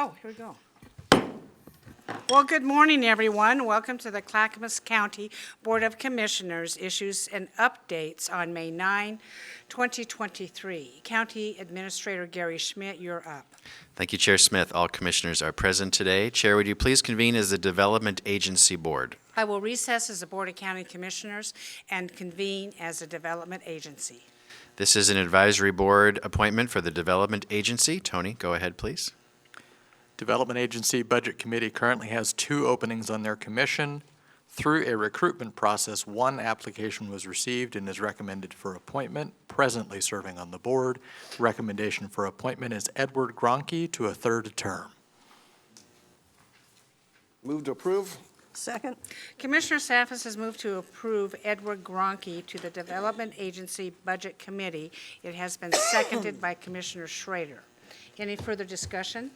Oh, here we go. Well, good morning, everyone. Welcome to the Clackamas County Board of Commissioners issues and updates on May 9, 2023. County Administrator Gary Schmidt, you're up. Thank you, Chair Smith. All commissioners are present today. Chair, would you please convene as the Development Agency Board? I will recess as the Board of County Commissioners and convene as a development agency. This is an advisory board appointment for the Development Agency. Tony, go ahead, please. Development Agency Budget Committee currently has 2 openings on their commission. Through a recruitment process, 1 application was received and is recommended for appointment. Presently serving on the board, recommendation for appointment is Edward Gronke to a 3rd term. Move to approve. Second. Commissioner Saffis has moved to approve Edward Gronke to the Development Agency Budget Committee. It has been seconded by Commissioner Schrader. Any further discussion?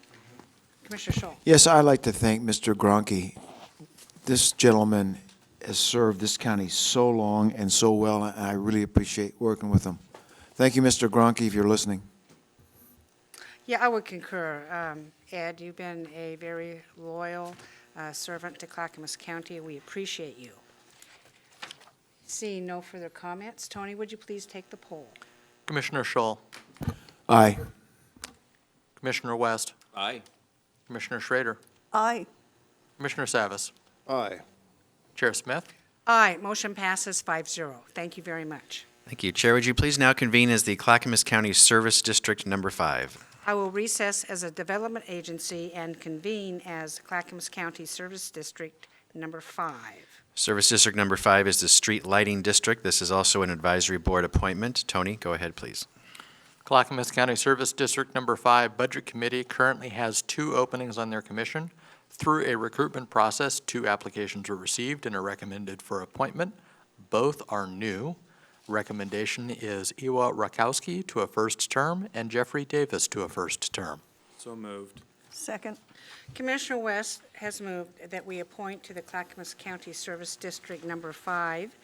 Commissioner Scholl. Yes, I'd like to thank Mr. Gronke. This gentleman has served this county so long and so well, and I really appreciate working with him. Thank you, Mr. Gronke, if you're listening. Yeah, I would concur. Ed, you've been a very loyal servant to Clackamas County. We appreciate you. Seeing no further comments, Tony, would you please take the poll? Commissioner Scholl, Aye. Commissioner West, Aye. Commissioner Schrader, Aye. Commissioner Savis, Aye. Chair Smith. Aye, motion passes 5-0. Thank you very much. Thank you. Chair, would you please now convene as the Clackamas County Service District Number 5? I will recess as a development agency and convene as Clackamas County Service District Number 5. Service District Number 5 is the Street Lighting District. This is also an advisory board appointment. Tony, go ahead, please. Clackamas County Service District Number 5 Budget Committee currently has 2 openings on their commission. Through a recruitment process, 2 applications were received and are recommended for appointment. Both are new. Recommendation is Iwa Rakowski to a 1st term and Jeffrey Davis to a 1st term. So moved. Second. Commissioner West has moved that we appoint to the Clackamas County Service District Number 5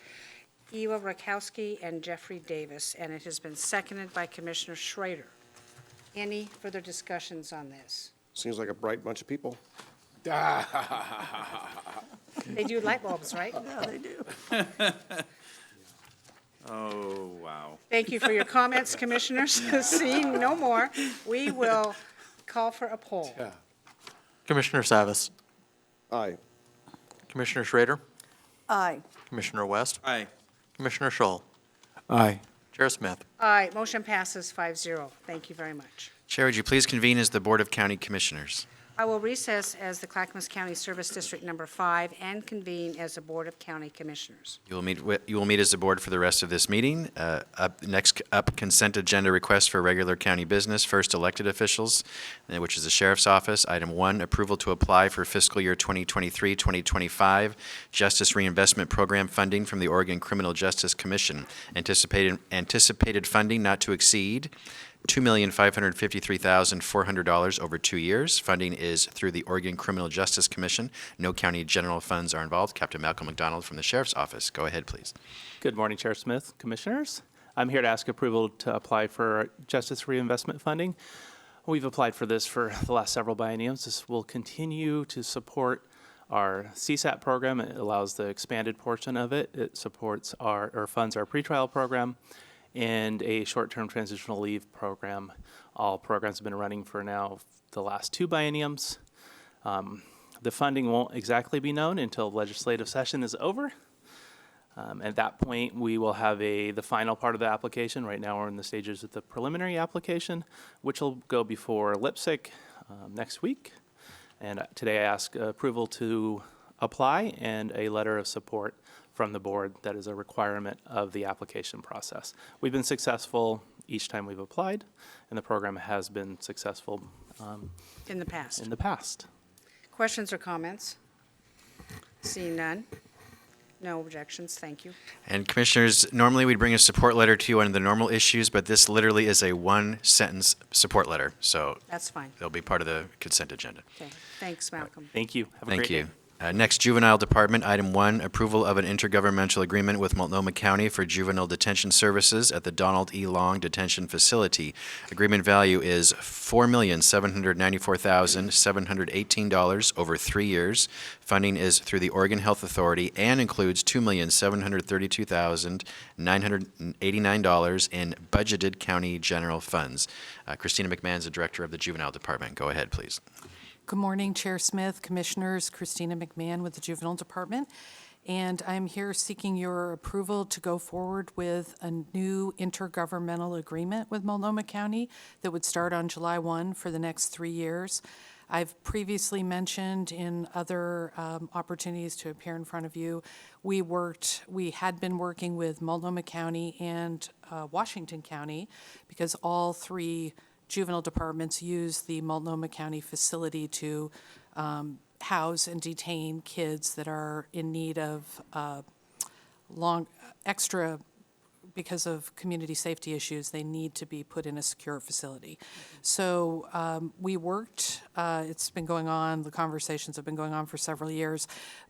Iwa Rakowski and Jeffrey Davis, and it has been seconded by Commissioner Schrader. Any further discussions on this? Seems like a bright bunch of people. They do light bulbs, right? Yeah, they do. Oh, wow. Thank you for your comments, Commissioners. Seeing no more, we will call for a poll. Yeah. Commissioner Savis, Aye. Commissioner Schrader, Aye. Commissioner West, Aye. Commissioner Scholl, Aye. Chair Smith. Aye, motion passes 5-0. Thank you very much. Chair, would you please convene as the Board of County Commissioners? I will recess as the Clackamas County Service District Number 5 and convene as a Board of County Commissioners. You will meet as the board for the rest of this meeting. Next up, consent agenda requests for regular county business. First, elected officials, which is the Sheriff's Office. Item 1, approval to apply for fiscal year 2023-2025 Justice Reinvestment Program funding from the Oregon Criminal Justice Commission. Anticipated funding not to exceed $2,553,400 over 2 years. Funding is through the Oregon Criminal Justice Commission. No county general funds are involved. Captain Malcolm McDonald from the Sheriff's Office. Go ahead, please. Good morning, Chair Smith, Commissioners. I'm here to ask approval to apply for Justice Reinvestment Funding. We've applied for this for the last several bienniums. This will continue to support our CSAT program. It allows the expanded portion of it. It supports or funds our pretrial program and a short-term transitional leave program. All programs have been running for now the last 2 bienniums. The funding won't exactly be known until legislative session is over. At that point, we will have the final part of the application. Right now, we're in the stages of the preliminary application, which will go before LIPSIC next week. And today, I ask approval to apply and a letter of support from the board. That is a requirement of the application process. We've been successful each time we've applied, and the program has been successful In the past. in the past. Questions or comments? Seeing none. No objections. Thank you. And Commissioners, normally we'd bring a support letter to you on the normal issues, but this literally is a 1-sentence support letter, so That's fine. it'll be part of the consent agenda. Okay. Thanks, Malcolm. Thank you. Have a Thank great you. day. Next, Juvenile Department, item 1, approval of an intergovernmental agreement with Multnomah County for juvenile detention services at the Donald E. Long Detention Facility. Agreement value is $4,794,718 over 3 years. Funding is through the Oregon Health Authority and includes $2,732,989 in budgeted county general funds. Christina McMahon is the Director of the Juvenile Department. Go ahead, please. Good morning, Chair Smith, Commissioners. Christina McMahon with the Juvenile Department. And I'm here seeking your approval to go forward with a new intergovernmental agreement with Multnomah County that would start on July 1 for the next 3 years. I've previously mentioned in other opportunities to appear in front of you, we had been working with Multnomah County and Washington County because all three juvenile departments use the Multnomah County facility to house and detain kids that are in need of extra, because of community safety issues, they need to be put in a secure facility. So we worked, it's been going on, the conversations have been going on for several years,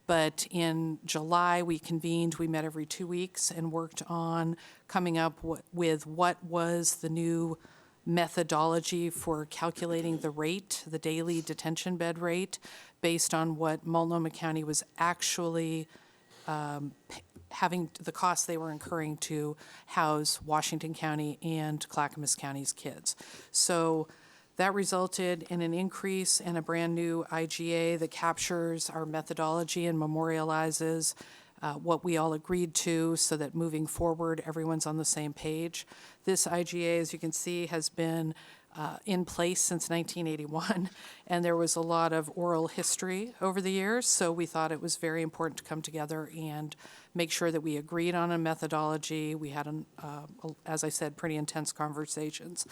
but in July we convened, we met every 2 weeks and worked on coming up with what was the new methodology for calculating the rate, the daily detention bed rate, based on what Multnomah County was actually having, the costs they were incurring to house Washington County and Clackamas County's kids. So that resulted in an increase in a brand-new IGA that captures our methodology and memorializes what we all agreed to so that moving forward, everyone's on the same page. This IGA, as you can see, has been in place since 1981, and there was a lot of oral history over the years, so we thought it was very important to come together and make sure that we agreed on a methodology. We had, as I said, pretty intense conversations.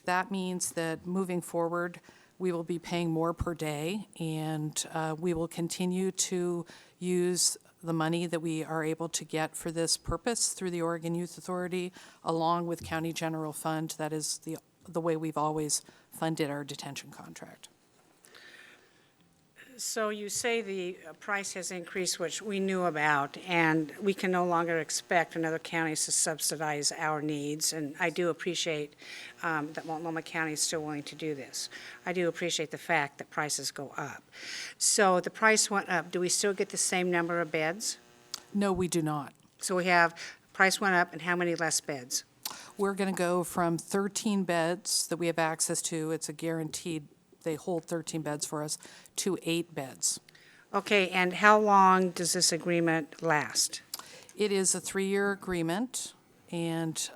That means that moving forward, we will be paying more per day, and we will continue to use the money that we are able to get for this purpose through the Oregon Youth Authority, along with County General Fund. That is the way we've always funded our detention contract. So you say the price has increased, which we knew about, and we can no longer expect another counties to subsidize our needs, and I do appreciate that Multnomah County is still willing to do this. I do appreciate the fact that prices go up. So the price went up. Do we still get the same number of beds? No, we do not. So we have, price went up, and how many less beds? We're going to go from 13 beds that we have access to, it's a guaranteed, they hold 13 beds for us, to 8 beds. Okay, and how long does this agreement last? It is a 3-year agreement, and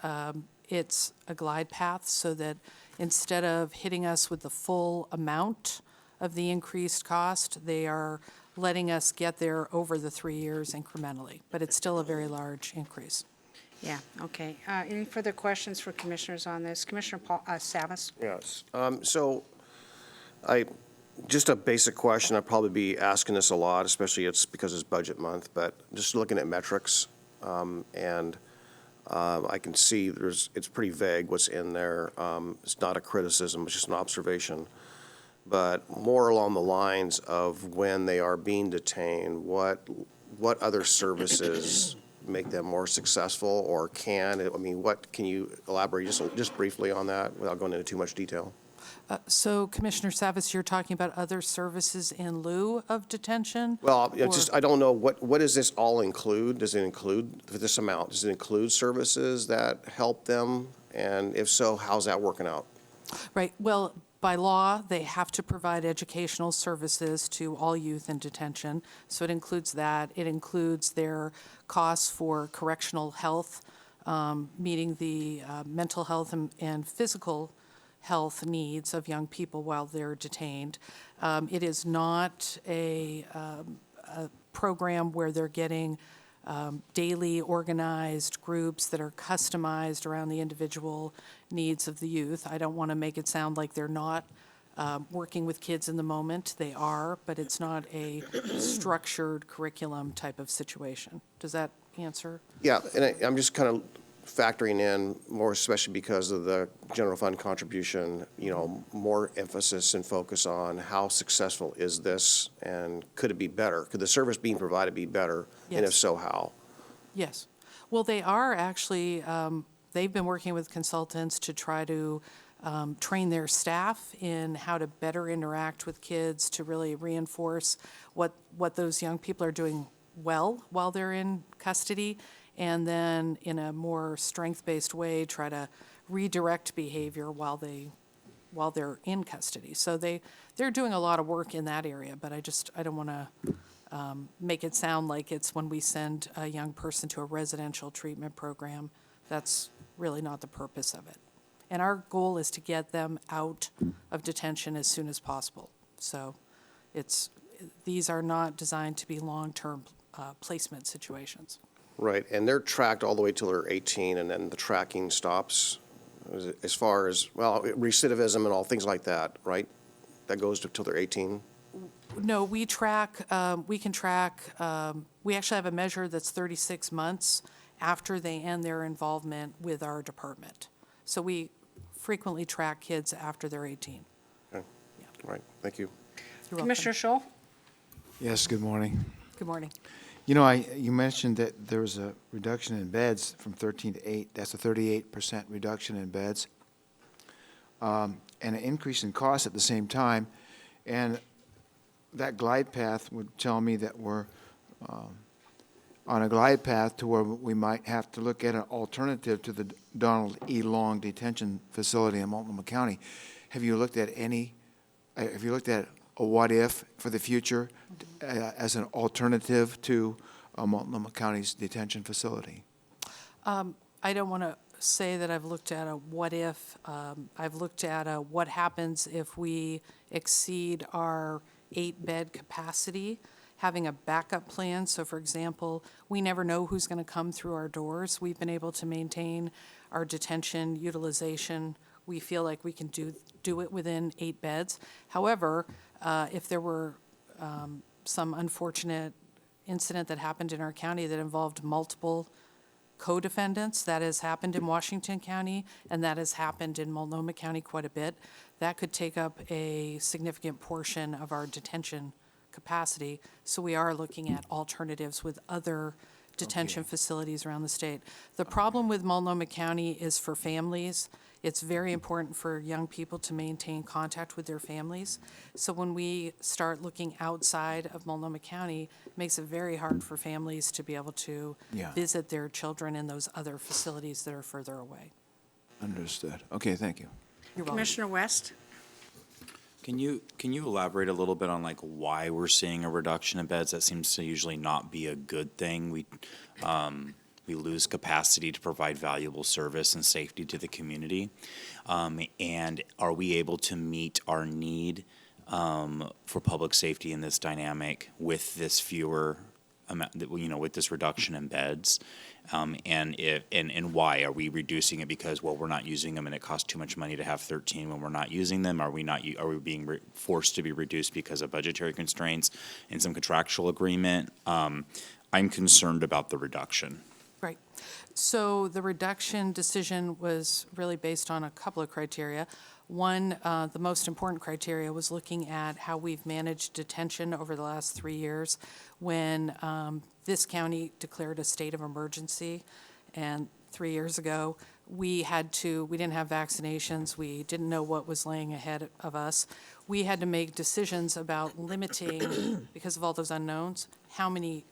it's a glide path so that instead of hitting us with the full amount of the increased cost, they are letting us get there over the 3 years incrementally, but it's still a very large increase. Yeah, okay. Any further questions for commissioners on this? Commissioner Savas? Yes. So just a basic question. I'll probably be asking this a lot, especially it's because it's budget month, but just looking at metrics, and I can see it's pretty vague what's in there. It's not a criticism, it's just an observation. But more along the lines of when they are being detained, what other services make them more successful, or what can you elaborate just briefly on that without going into too much detail? So Commissioner Savas, you're talking about other services in lieu of detention? Well, or- I don't know, what does this all include? Does it include, for this amount, does it include services that help them? And if so, how's that working out? Right, well, by law, they have to provide educational services to all youth in detention. So it includes that. It includes their costs for correctional health, meeting the mental health and physical health needs of young people while they're detained. It is not a program where they're getting daily organized groups that are customized around the individual needs of the youth. I don't want to make it sound like they're not working with kids in the moment. They are, but it's not a structured curriculum type of situation. Does that answer? Yeah, and I'm just kind of factoring in more, especially because of the general fund contribution, more emphasis and focus on how successful is this and could it be better? Could the service being provided be better? And if Yes. so, how? Yes. Well, they are actually, they've been working with consultants to try to train their staff in how to better interact with kids, to really reinforce what those young people are doing well while they're in custody, and then in a more strength-based way, try to redirect behavior while they're in custody. So they're doing a lot of work in that area, but I don't want to make it sound like it's when we send a young person to a residential treatment program. That's really not the purpose of it. And our goal is to get them out of detention as soon as possible. So these are not designed to be long-term placement situations. Right, and they're tracked all the way till they're 18, and then the tracking stops as far as, recidivism and all things like that, right? That goes till they're 18? No, we can track, we actually have a measure that's 36 months after they end their involvement with our department. So we frequently track kids after they're 18. Okay, all right, thank you. You're welcome. Commissioner Scholl? Yes, good morning. Good morning. You mentioned that there was a reduction in beds from 13 to 8. That's a 38% reduction in beds, and an increase in costs at the same time. And that glide path would tell me that we're on a glide path to where we might have to look at an alternative to the Donald E. Long Detention Facility in Multnomah County. Have you looked at a what-if for the future as an alternative to Multnomah County's detention facility? I don't want to say that I've looked at a what-if. I've looked at a what happens if we exceed our 8-bed capacity, having a backup plan. So, for example, we never know who's going to come through our doors. We've been able to maintain our detention utilization. We feel like we can do it within 8 beds. However, if there were some unfortunate incident that happened in our county that involved multiple co-defendants, that has happened in Washington County, and that has happened in Multnomah County quite a bit, that could take up a significant portion of our detention capacity. So we are looking at alternatives with other detention facilities around the state. The problem with Multnomah County is for families. It's very important for young people to maintain contact with their families. So when we start looking outside of Multnomah County, it makes it very hard for families to be able to visit their children in those other facilities that are further away. Understood. Okay, thank you. You're welcome. Commissioner West? Can you elaborate a little bit on why we're seeing a reduction in beds? That seems to usually not be a good thing. We lose capacity to provide valuable service and safety to the community. And are we able to meet our need for public safety in this dynamic with this fewer amount, with this reduction in beds? And why are we reducing it? Because we're not using them and it costs too much money to have 13 when we're not using them. Are we being forced to be reduced because of budgetary constraints and some contractual agreement? I'm concerned about the reduction. Right. So the reduction decision was really based on a couple of criteria. One, the most important criteria was looking at how we've managed detention over the last 3 years when this county declared a state of emergency. And 3 years ago, we didn't have vaccinations. We didn't know what was laying ahead of us. We had to make decisions about limiting, because of all those unknowns, how many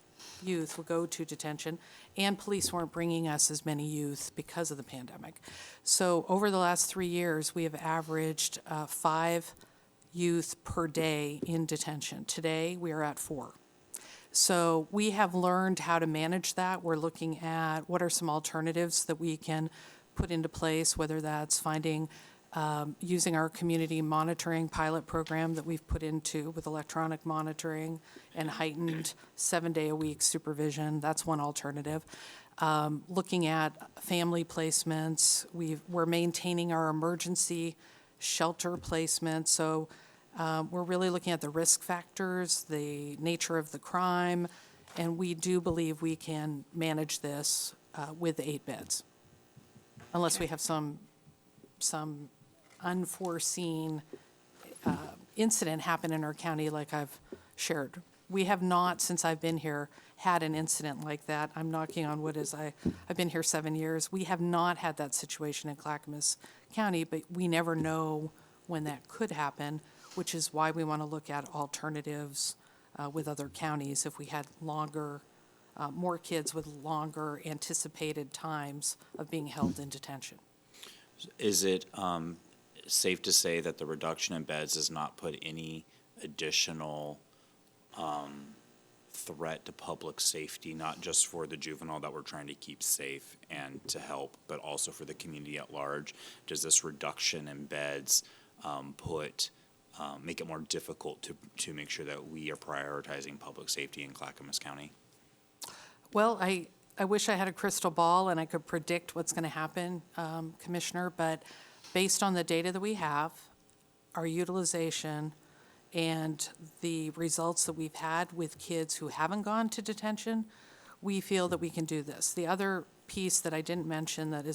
youth would go to detention, and police weren't bringing us as many youth because of the pandemic. So over the last 3 years, we have averaged 5 youth per day in detention. Today, we are at 4. So we have learned how to manage that. We're looking at what are some alternatives that we can put into place, whether that's finding using our community monitoring pilot program that we've put into with electronic monitoring and heightened 7-day-a-week supervision. That's one alternative. Looking at family placements, we're maintaining our emergency shelter placement. So we're really looking at the risk factors, the nature of the crime, and we do believe we can manage this with 8 beds. unless we have some unforeseen incident happen in our county like I've shared. We have not, since I've been here, had an incident like that. I'm knocking on wood as I've been here 7 years. We have not had that situation in Clackamas County, but we never know when that could happen, which is why we want to look at alternatives with other counties if we had longer, more kids with longer anticipated times of being held in detention. Is it safe to say that the reduction in beds does not put any additional threat to public safety, not just for the juvenile that we're trying to keep safe and to help, but also for the community at large? Does this reduction in beds make it more difficult to make sure that we are prioritizing public safety in Clackamas County? Well, I wish I had a crystal ball and I could predict what's going to happen, Commissioner, but based on the data that we have, our utilization, and the results that we've had with kids who haven't gone to detention, we feel that we can do this. The other piece that I didn't mention that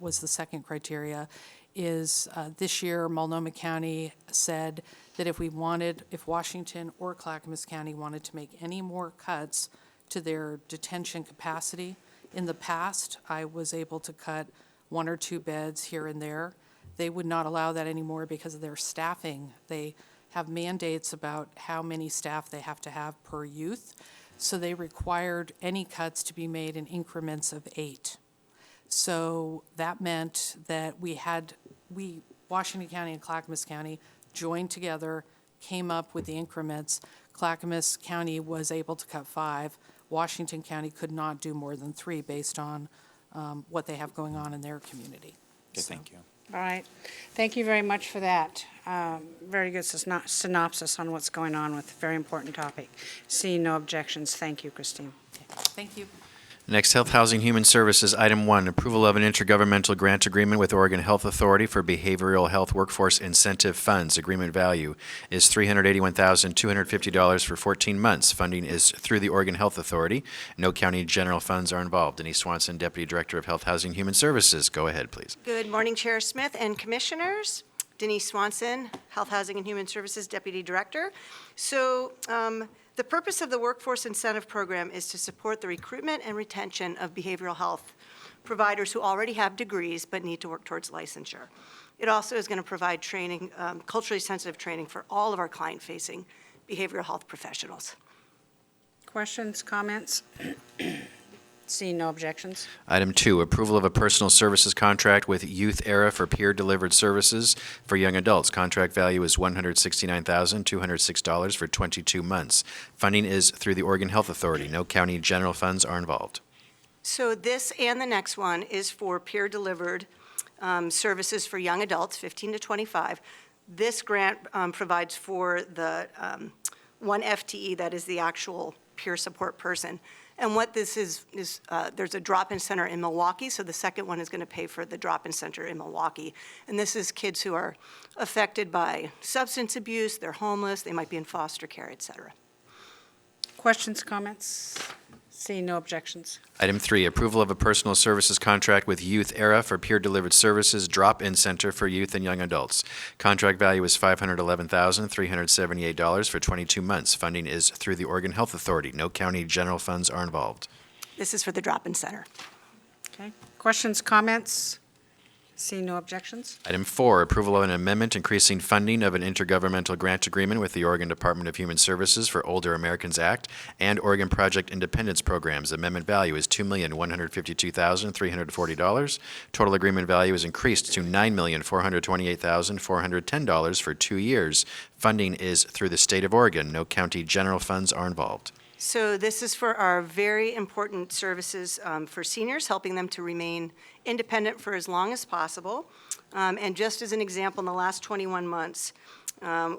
was the second criteria is this year Multnomah County said that if Washington or Clackamas County wanted to make any more cuts to their detention capacity, in the past I was able to cut 1 or 2 beds here and there. They would not allow that anymore because of their staffing. They have mandates about how many staff they have to have per youth. So they required any cuts to be made in increments of 8. So that meant that Washington County and Clackamas County joined together, came up with the increments. Clackamas County was able to cut 5. Washington County could not do more than 3 based on what they have going on in their community. Okay, thank you. All right. Thank you very much for that. Very good synopsis on what's going on with a very important topic. Seeing no objections, thank you, Christine. Thank you. Next, Health, Housing, Human Services, item 1, approval of an intergovernmental grant agreement with Oregon Health Authority for Behavioral Health Workforce Incentive Funds. Agreement value is $381,250 for 14 months. Funding is through the Oregon Health Authority. No county general funds are involved. Denise Swanson, Deputy Director of Health, Housing, Human Services. Go ahead, please. Good morning, Chair Smith and Commissioners. Denise Swanson, Health, Housing, and Human Services Deputy Director. So the purpose of the Workforce Incentive Program is to support the recruitment and retention of behavioral health providers who already have degrees but need to work towards licensure. It also is going to provide training, culturally sensitive training for all of our client-facing behavioral health professionals. Questions, comments? Seeing no objections. Item 2, approval of a personal services contract with Youth Era for peer-delivered services for young adults. Contract value is $169,206 for 22 months. Funding is through the Oregon Health Authority. No county general funds are involved. So this and the next one is for peer-delivered services for young adults, 15 to 25. This grant provides for the one FTE, that is the actual peer support person. And what this is there's a drop-in center in Milwaukee, so the second one is going to pay for the drop-in center in Milwaukee. And this is kids who are affected by substance abuse, they're homeless, they might be in foster care, et cetera. Questions, comments? Seeing no objections. Item 3, approval of a personal services contract with Youth Era for peer-delivered services drop-in center for youth and young adults. Contract value is $511,378 for 22 months. Funding is through the Oregon Health Authority. No county general funds are involved. This is for the drop-in center. Okay. Questions, comments? Seeing no objections. Item 4, approval of an amendment increasing funding of an intergovernmental grant agreement with the Oregon Department of Human Services for Older Americans Act and Oregon Project Independence Programs. Amendment value is $2,152,340. Total agreement value is increased to $9,428,410 for 2 years. Funding is through the state of Oregon. No county general funds are involved. So this is for our very important services for seniors, helping them to remain independent for as long as possible. And just as an example, in the last 21 months,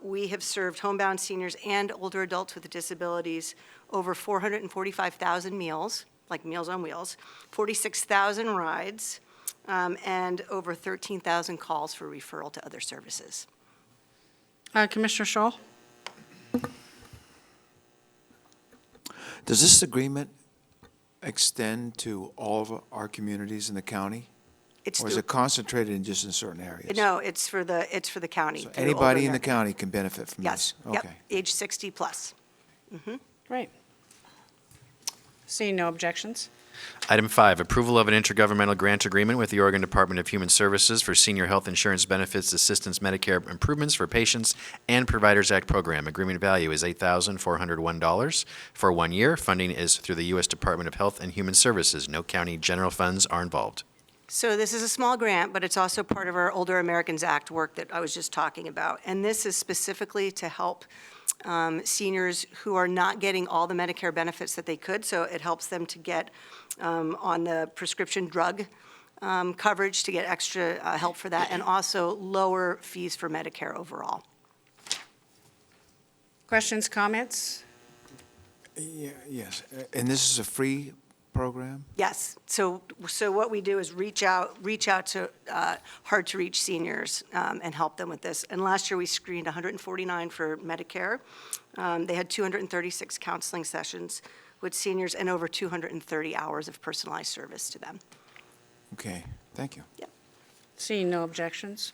we have served homebound seniors and older adults with disabilities over 445,000 meals, like Meals on Wheels, 46,000 rides, and over 13,000 calls for referral to other services. Commissioner Scholl? Does this agreement extend to all of our communities in the county? It's Or is through- it concentrated in just in certain areas? No, it's for the county. So through anybody Older in the American. county can benefit from Yes, this? yep, Okay. age 60 plus. Great. Seeing no objections. Item 5, approval of an intergovernmental grant agreement with the Oregon Department of Human Services for Senior Health Insurance Benefits Assistance Medicare Improvements for Patients and Providers Act program. Agreement value is $8,401 for 1 year. Funding is through the U.S. Department of Health and Human Services. No county general funds are involved. So this is a small grant, but it's also part of our Older Americans Act work that I was just talking about. And this is specifically to help seniors who are not getting all the Medicare benefits that they could. So it helps them to get on the prescription drug coverage to get extra help for that, and also lower fees for Medicare overall. Questions, comments? Yes. And this is a free program? Yes. So what we do is reach out to hard-to-reach seniors and help them with this. And last year, we screened 149 for Medicare. They had 236 counseling sessions with seniors and over 230 hours of personalized service to them. Okay, thank you. Seeing no objections.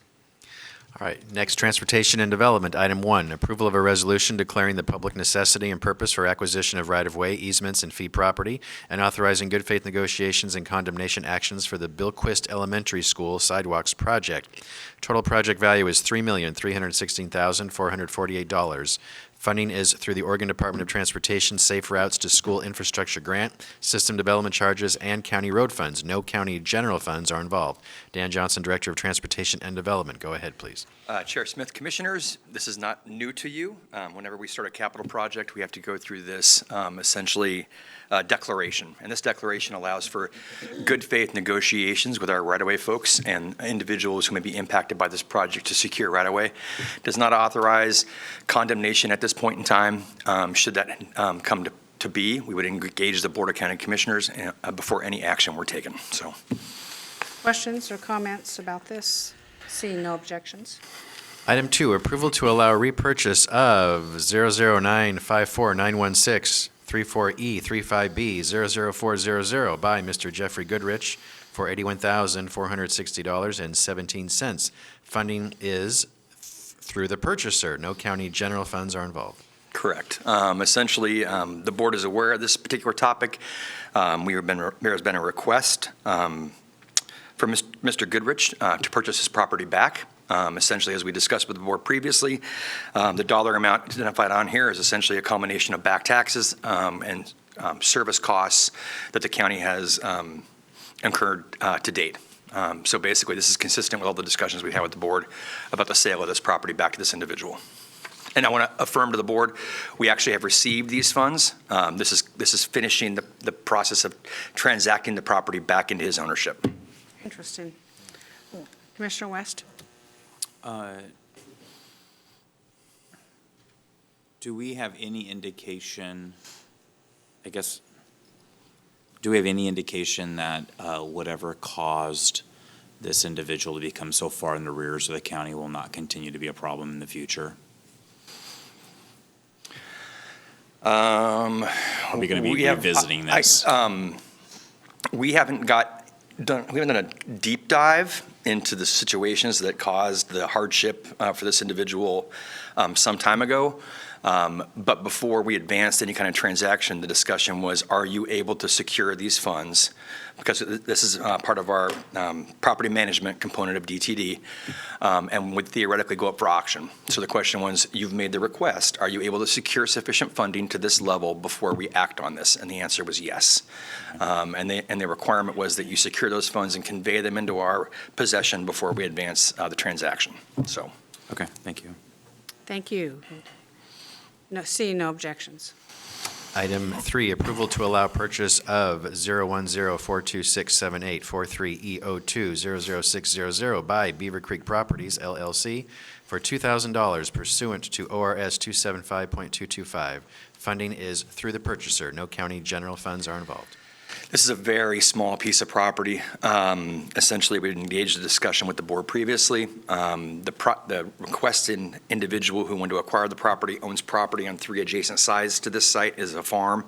All right, next, Transportation and Development. Item 1, approval of a resolution declaring the public necessity and purpose for acquisition of right-of-way, easements, and fee property, and authorizing good faith negotiations and condemnation actions for the Billquist Elementary School Sidewalks Project. Total project value is $3,316,448. Funding is through the Oregon Department of Transportation Safe Routes to School Infrastructure Grant, System Development Charges, and county road funds. No county general funds are involved. Dan Johnson, Director of Transportation and Development. Go ahead, please. Chair Smith, Commissioners, this is not new to you. Whenever we start a capital project, we have to go through this essentially declaration. And this declaration allows for good faith negotiations with our right-of-way folks and individuals who may be impacted by this project to secure right-of-way. Does not authorize condemnation at this point in time. Should that come to be, we would engage the Board of County Commissioners before any action were taken. So, Questions or comments about this? Seeing no objections. Item 2, approval to allow repurchase of 00954916334E35B 00400 by Mr. Jeffrey Goodrich for $81,460.17. Funding is through the purchaser. No county general funds are involved. correct. Essentially, the board is aware of this particular topic. There has been a request from Mr. Goodrich to purchase his property back. Essentially, as we discussed with the board previously, the dollar amount identified on here is essentially a combination of back taxes and service costs that the county has incurred to date. So basically, this is consistent with all the discussions we've had with the board about the sale of this property back to this individual. And I want to affirm to the board, we actually have received these funds. This is finishing the process of transacting the property back into his ownership. Interesting. Commissioner West? Do we have any indication, do we have any indication that whatever caused this individual to become so far in the rears of the county will not continue to be a problem in the future? Are we going to be revisiting this? We haven't done a deep dive into the situations that caused the hardship for this individual some time ago. But before we advanced any kind of transaction, the discussion was, are you able to secure these funds? Because this is part of our property management component of DTD, and would theoretically go up for auction. So the question was, you've made the request, are you able to secure sufficient funding to this level before we act on this? And the answer was yes. And the requirement was that you secure those funds and convey them into our possession before we advance the transaction. So. Okay, thank you. Thank you. No, seeing no objections. Item 3, approval to allow purchase of 010-42678-43E02-00600 by Beaver Creek Properties, LLC, for $2,000 pursuant to ORS 275.225. Funding is through the purchaser. No county general funds are involved. This is a very small piece of property. Essentially, we engaged a discussion with the board previously. The requested individual who wanted to acquire the property owns property on 3 adjacent sides to this site is a farm.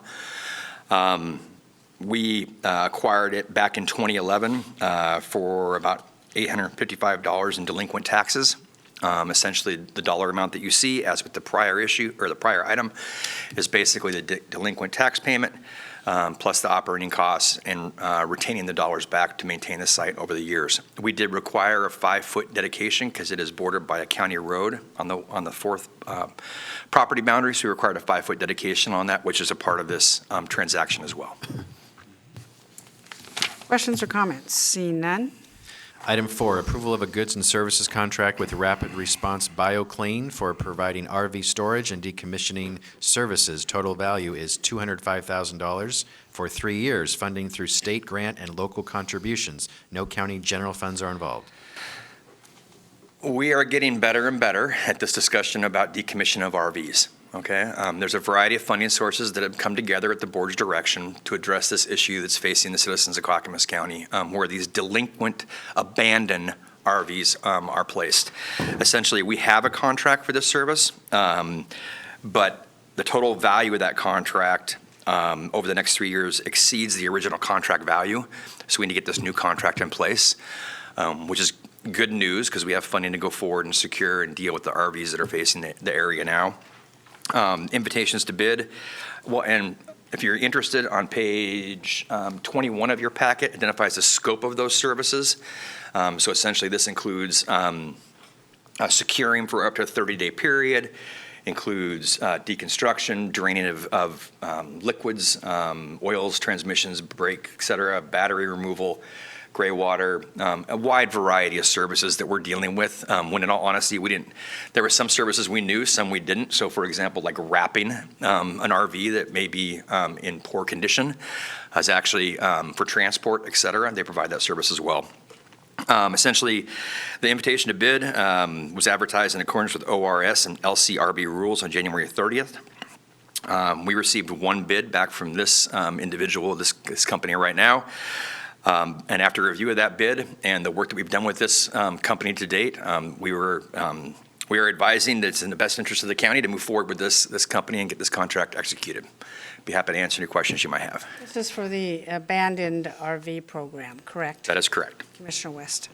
We acquired it back in 2011 for about $855 in delinquent taxes. Essentially, the dollar amount that you see, as with the prior issue, or the prior item, is basically the delinquent tax payment, plus the operating costs and retaining the dollars back to maintain the site over the years. We did require a 5-foot dedication because it is bordered by a county road on the fourth property boundary, so we required a 5-foot dedication on that, which is a part of this transaction as well. Questions or comments? Seeing none. Item 4, approval of a goods and services contract with Rapid Response BioClean for providing RV storage and decommissioning services. Total value is $205,000 for 3 years, funding through state grant and local contributions. No county general funds are involved. We are getting better and better at this discussion about decommission of RVs. Okay, there's a variety of funding sources that have come together at the board's direction to address this issue that's facing the citizens of Clackamas County, where these delinquent, abandoned RVs are placed. Essentially, we have a contract for this service, but the total value of that contract over the next 3 years exceeds the original contract value, so we need to get this new contract in place, which is good news because we have funding to go forward and secure and deal with the RVs that are facing the area now. Invitations to bid. Well, and if you're interested, on page 21 of your packet identifies the scope of those services. So essentially, this includes securing for up to a 30-day period, includes deconstruction, draining of liquids, oils, transmissions, brake, et cetera, battery removal, gray water, a wide variety of services that we're dealing with. When in all honesty, there were some services we knew, some we didn't. So for example, like wrapping an RV that may be in poor condition is actually for transport, et cetera. They provide that service as well. Essentially, the invitation to bid was advertised in accordance with ORS and LCRB rules on January 30th. We received one bid back from this individual, this company right now. And after review of that bid and the work that we've done with this company to date, we are advising that it's in the best interest of the county to move forward with this company and get this contract executed. Be happy to answer any questions you might have. This is for the abandoned RV program, correct? That is correct. Commissioner West.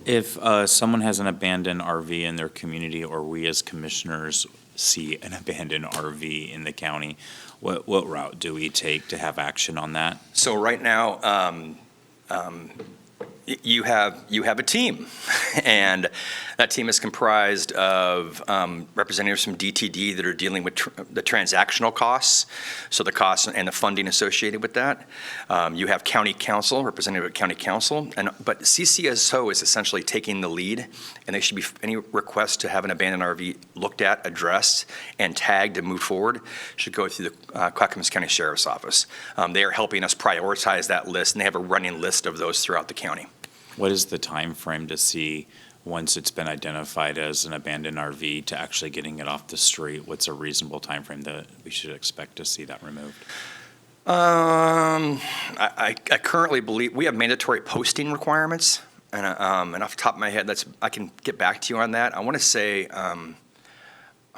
If someone has an abandoned RV in their community, or we as commissioners see an abandoned RV in the county, what route do we take to have action on that? So right now, you have a team, and that team is comprised of representatives from DTD that are dealing with the transactional costs, so the costs and the funding associated with that. You have county council, representative of county council, but CCSO is essentially taking the lead, and they should be, any request to have an abandoned RV looked at, addressed, and tagged and moved forward should go through the Clackamas County Sheriff's Office. They are helping us prioritize that list, and they have a running list of those throughout the county. What is the time frame to see, once it's been identified as an abandoned RV, to actually getting it off the street? What's a reasonable time frame that we should expect to see that removed? I currently believe we have mandatory posting requirements, and off the top of my head, I can get back to you on that. I want to say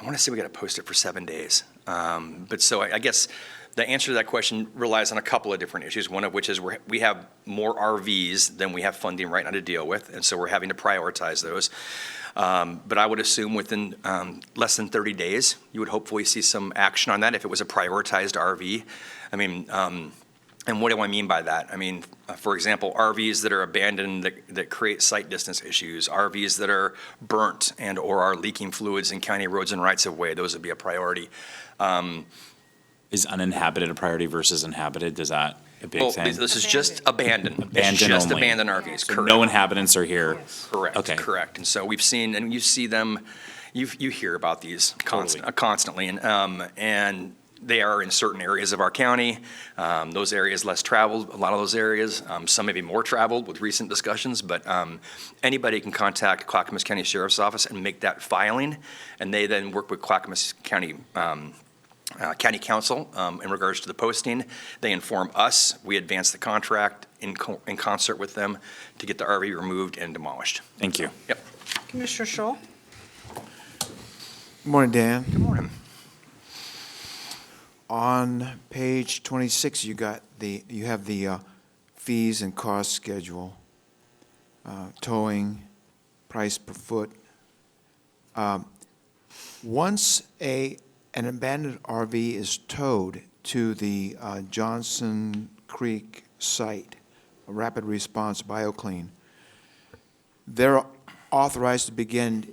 we got to post it for 7 days. But so I guess the answer to that question relies on a couple of different issues, one of which is we have more RVs than we have funding right now to deal with, and so we're having to prioritize those. But I would assume within less than 30 days, you would hopefully see some action on that if it was a prioritized RV. I mean, and what do I mean by that? I mean, for example, RVs that are abandoned that create site distance issues, RVs that are burnt and or are leaking fluids in county roads and rights of way, those would be a priority. Is uninhabited a priority versus inhabited? Is that a big thing? This is just abandoned. Abandoned It's just only. abandoned RVs, So correct. no inhabitants are here? Correct, Okay. correct. And so we've seen, and you see them, you hear about these Totally. constantly, and they are in certain areas of our county. Those areas less traveled, a lot of those areas. Some may be more traveled with recent discussions, but anybody can contact Clackamas County Sheriff's Office and make that filing, and they then work with Clackamas County County Council in regards to the posting. They inform us. We advance the contract in concert with them to get the RV removed and demolished. Thank you. Yep. Commissioner Scholl. Good morning, Dan. Good morning. On page 26, you have the fees and cost schedule, towing, price per foot. Once an abandoned RV is towed to the Johnson Creek site, a rapid response BioClean, they're authorized to begin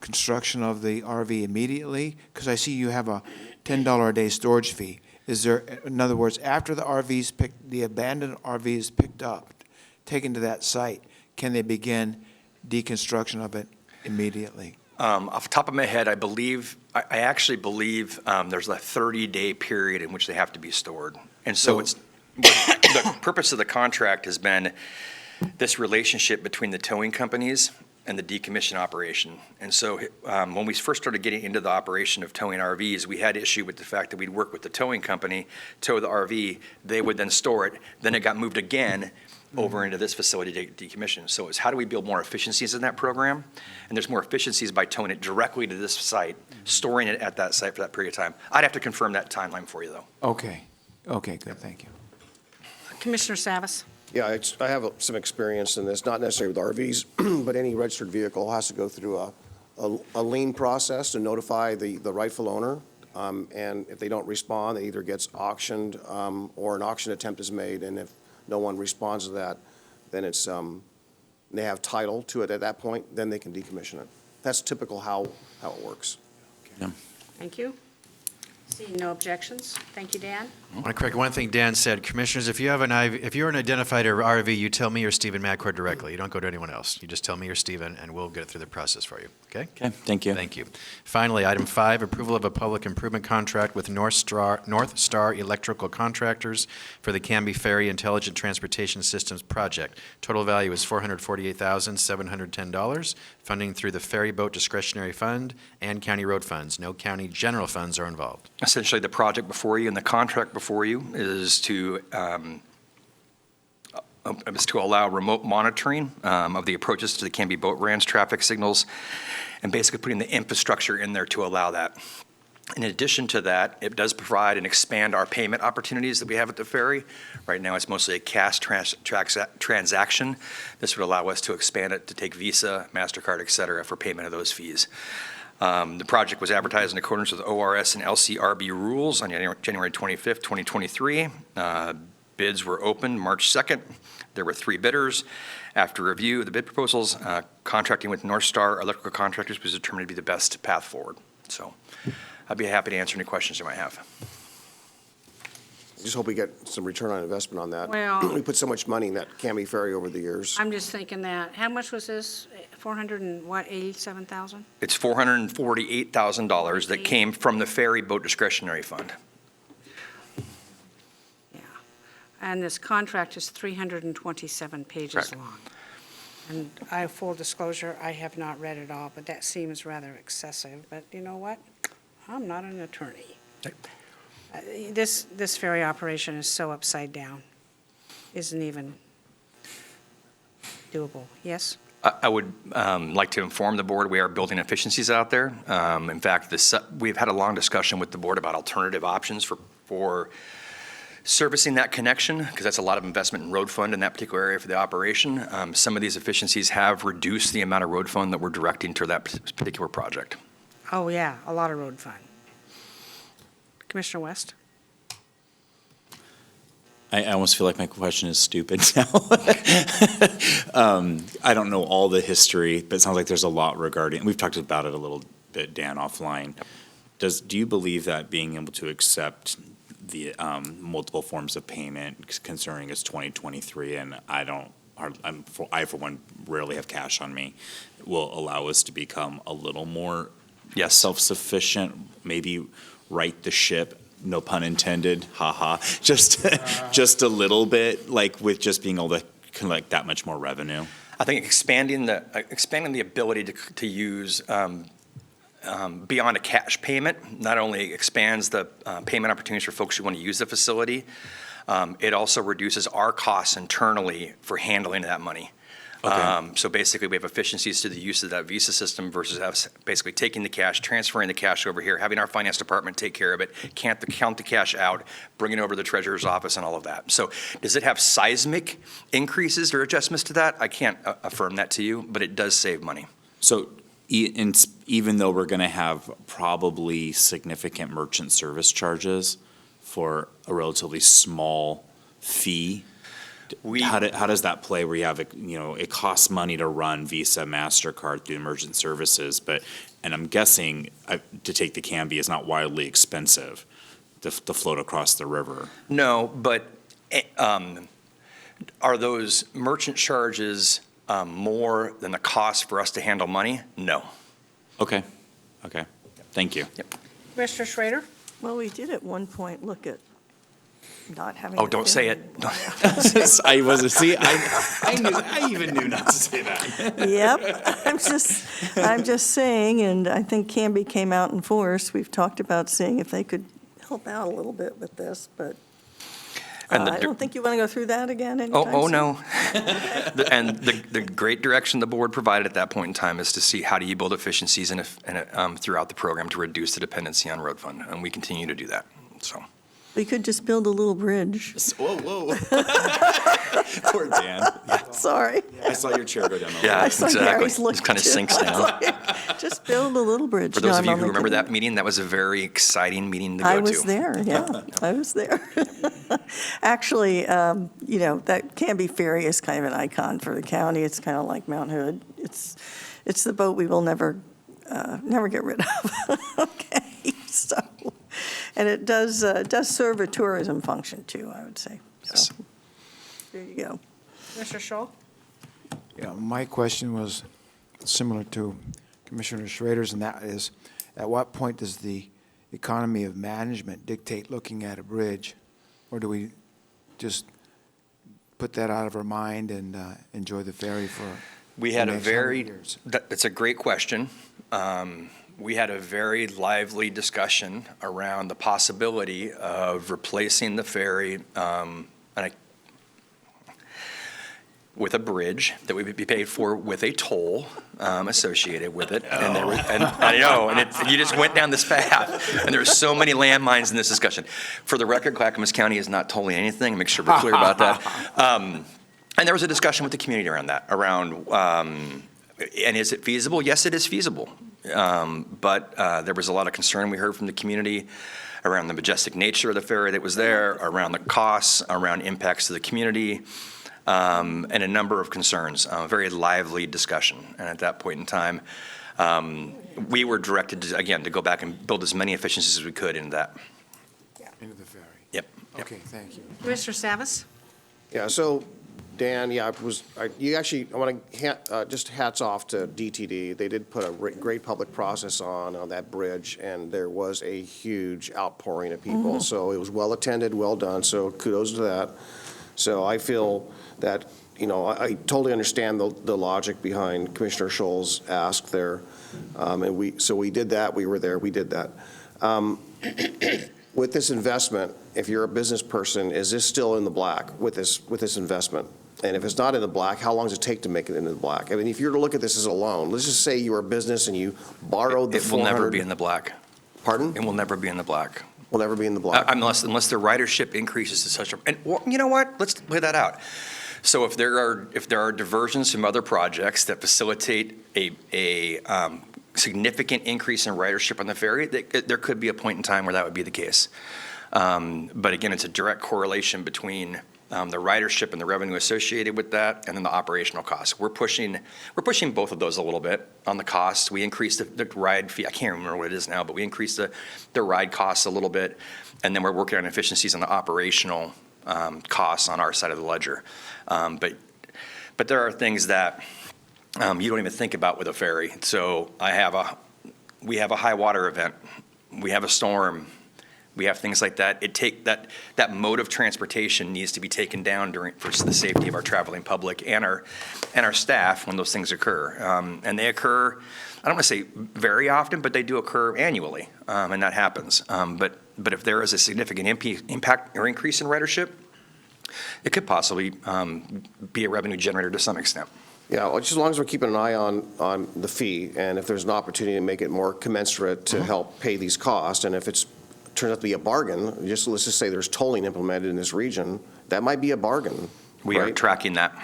construction of the RV immediately? Because I see you have a $10 a day storage fee. Is there, in other words, after the abandoned RV is picked up, taken to that site, can they begin deconstruction of it immediately? Off the top of my head, I actually believe there's a 30-day period in which they have to be stored. And so the purpose of the contract has been this relationship between the towing companies and the decommission operation. And so when we first started getting into the operation of towing RVs, we had issue with the fact that we'd work with the towing company, tow the RV, they would then store it, then it got moved again over into this facility to decommission. So it's how do we build more efficiencies in that program? And there's more efficiencies by towing it directly to this site, storing it at that site for that period of time. I'd have to confirm that timeline for you, though. Okay, good, thank you. Commissioner Savas? Yeah, I have some experience in this, not necessarily with RVs, but any registered vehicle has to go through a lien process to notify the rightful owner. And if they don't respond, it either gets auctioned or an auction attempt is made. And if no one responds to that, then they have title to it at that point, then they can decommission it. That's typical how it works. Thank you. Seeing no objections. Thank you, Dan. I want to correct one thing Dan said. Commissioners, if you're an identified RV, you tell me or Stephen Madcourt directly. You don't go to anyone else. You just tell me or Stephen, and we'll get through the process for you. Okay? Okay, thank you. Thank you. Finally, item 5, approval of a public improvement contract with North Star Electrical Contractors for the Canby Ferry Intelligent Transportation Systems Project. Total value is $448,710. Funding through the Ferry Boat Discretionary Fund and county road funds. No county general funds are involved. Essentially, the project before you and the contract before you is to allow remote monitoring of the approaches to the Canby boat ramps, traffic signals, and basically putting the infrastructure in there to allow that. In addition to that, it does provide and expand our payment opportunities that we have at the ferry. Right now, it's mostly a cash transaction. This would allow us to expand it to take Visa, MasterCard, et cetera, for payment of those fees. The project was advertised in accordance with ORS and LCRB rules on January 25th, 2023. Bids were opened March 2nd. There were 3 bidders. After review of the bid proposals, contracting with North Star Electrical Contractors was determined to be the best path forward. So I'd be happy to answer any questions you might have. I just hope we get some return on investment on that. Well- We put so much money in that Canby Ferry over the years. I'm just thinking that, how much was this? 87,000? It's $448,000 that came from the Ferry Boat Discretionary Fund. Yeah. And this contract is 327 pages Correct. long. And full disclosure, I have not read it all, but that seems rather excessive. But you know what? I'm not an attorney. This ferry operation is so upside down, isn't even doable. Yes? I would like to inform the board, we are building efficiencies out there. In fact, we've had a long discussion with the board about alternative options for servicing that connection, because that's a lot of investment in road fund in that particular area for the operation. Some of these efficiencies have reduced the amount of road fund that we're directing to that particular project. Oh, yeah, a lot of road fund. Commissioner West? I almost feel like my question is stupid now. I don't know all the history, but it sounds like there's a lot regarding, we've talked about it a little bit, Dan, offline. Do you believe that being able to accept the multiple forms of payment concerning it's 2023, and I for one rarely have cash on me, will allow us to become a little more self-sufficient, maybe right the ship, no pun intended, haha, just a little bit, like with just being able to collect that much more revenue? I think expanding the ability to use beyond a cash payment not only expands the payment opportunities for folks who want to use the facility, it also reduces our costs internally for handling that money. So basically, we have efficiencies to the use of that Visa system versus us basically taking the cash, transferring the cash over here, having our finance department take care of it, count the cash out, bring it over to the treasurer's office and all of that. So does it have seismic increases or adjustments to that? I can't affirm that to you, but it does save money. So even though we're going to have probably significant merchant service charges for a relatively small fee, how does that play where you have, it costs money to run Visa, MasterCard through merchant services, and I'm guessing to take the Canby is not wildly expensive to float across the river. No, but are those merchant charges more than the cost for us to handle money? No. Okay, thank you. Yep. Commissioner Schrader? Well, we did at one point look at not having. Oh, don't say it. I wasn't, see, I even knew not to say that. Yep, I'm just saying, and I think Canby came out in force. We've talked about seeing if they could help out a little bit with this, but I don't think you want to go through that again anytime soon. Oh, no. And the great direction the board provided at that point in time is to see how do you build efficiencies throughout the program to reduce the dependency on road fund, and we continue to do that, so. We could just build a little bridge. Whoa. Poor Dan. Sorry. I saw your chair go down the Yeah, I saw exactly. Gary's look It kind of too. sinks down. Just build a little bridge. For those of John, you who on the remember that committee. meeting, that was a very exciting meeting to go to. I was there, yeah, I was there. Actually, that Canby Ferry is kind of an icon for the county. It's kind of like Mount Hood. It's the boat we will never get rid of. Okay, so, and it does serve a tourism function too, I would say. Yes. So, there you go. Mr. Scholl? Yeah, my question was similar to Commissioner Schrader's, and that is, at what point does the economy of management dictate looking at a bridge? Or do we just put that out of our mind and enjoy the ferry for We had the a next 100 very, years? that's a great question. We had a very lively discussion around the possibility of replacing the ferry with a bridge that would be paid for with a toll associated with it. And I know, and you just went down this path, and there were so many landmines in this discussion. For the record, Clackamas County is not tolling anything. Make sure we're clear about that. And there was a discussion with the community around that, and is it feasible? Yes, it is feasible. But there was a lot of concern we heard from the community around the majestic nature of the ferry that was there, around the costs, around impacts to the community, and a number of concerns. A very lively discussion. And at that point in time, we were directed, to go back and build as many efficiencies as we could into that. Into the ferry? Yep. Okay, thank you. Commissioner Savas? Yeah, so, Dan, I want to, just hats off to DTD. They did put a great public process on that bridge, and there was a huge outpouring of people. So it was well-attended, well done, so kudos to that. So I feel that, I totally understand the logic behind Commissioner Scholl's ask there. And we did that, we were there, we did that. With this investment, if you're a business person, is this still in the black with this investment? And if it's not in the black, how long does it take to make it into the black? I mean, if you were to look at this as a loan, let's just say you were a business and you borrowed the It will never be in the black. Pardon? It will never be in the black. Will never be in the black. Unless the ridership increases to such a, and you know what? Let's play that out. So if there are diversions from other projects that facilitate a significant increase in ridership on the ferry, there could be a point in time where that would be the case. But again, it's a direct correlation between the ridership and the revenue associated with that, and then the operational costs. We're pushing both of those a little bit on the costs. We increased the ride fee. I can't remember what it is now, but we increased the ride costs a little bit, and then we're working on efficiencies on the operational costs on our side of the ledger. But there are things that you don't even think about with a ferry. So we have a high water event. We have a storm. We have things like that. That mode of transportation needs to be taken down for the safety of our traveling public and our staff when those things occur. And they occur, I don't want to say very often, but they do occur annually, and that happens. But if there is a significant impact or increase in ridership, it could possibly be a revenue generator to some extent. Yeah, well, just as long as we're keeping an eye on the fee, and if there's an opportunity to make it more commensurate to help pay these costs, and if it's, turns out to be a bargain, let's just say there's tolling implemented in this region, that might be a bargain, We are right? tracking that.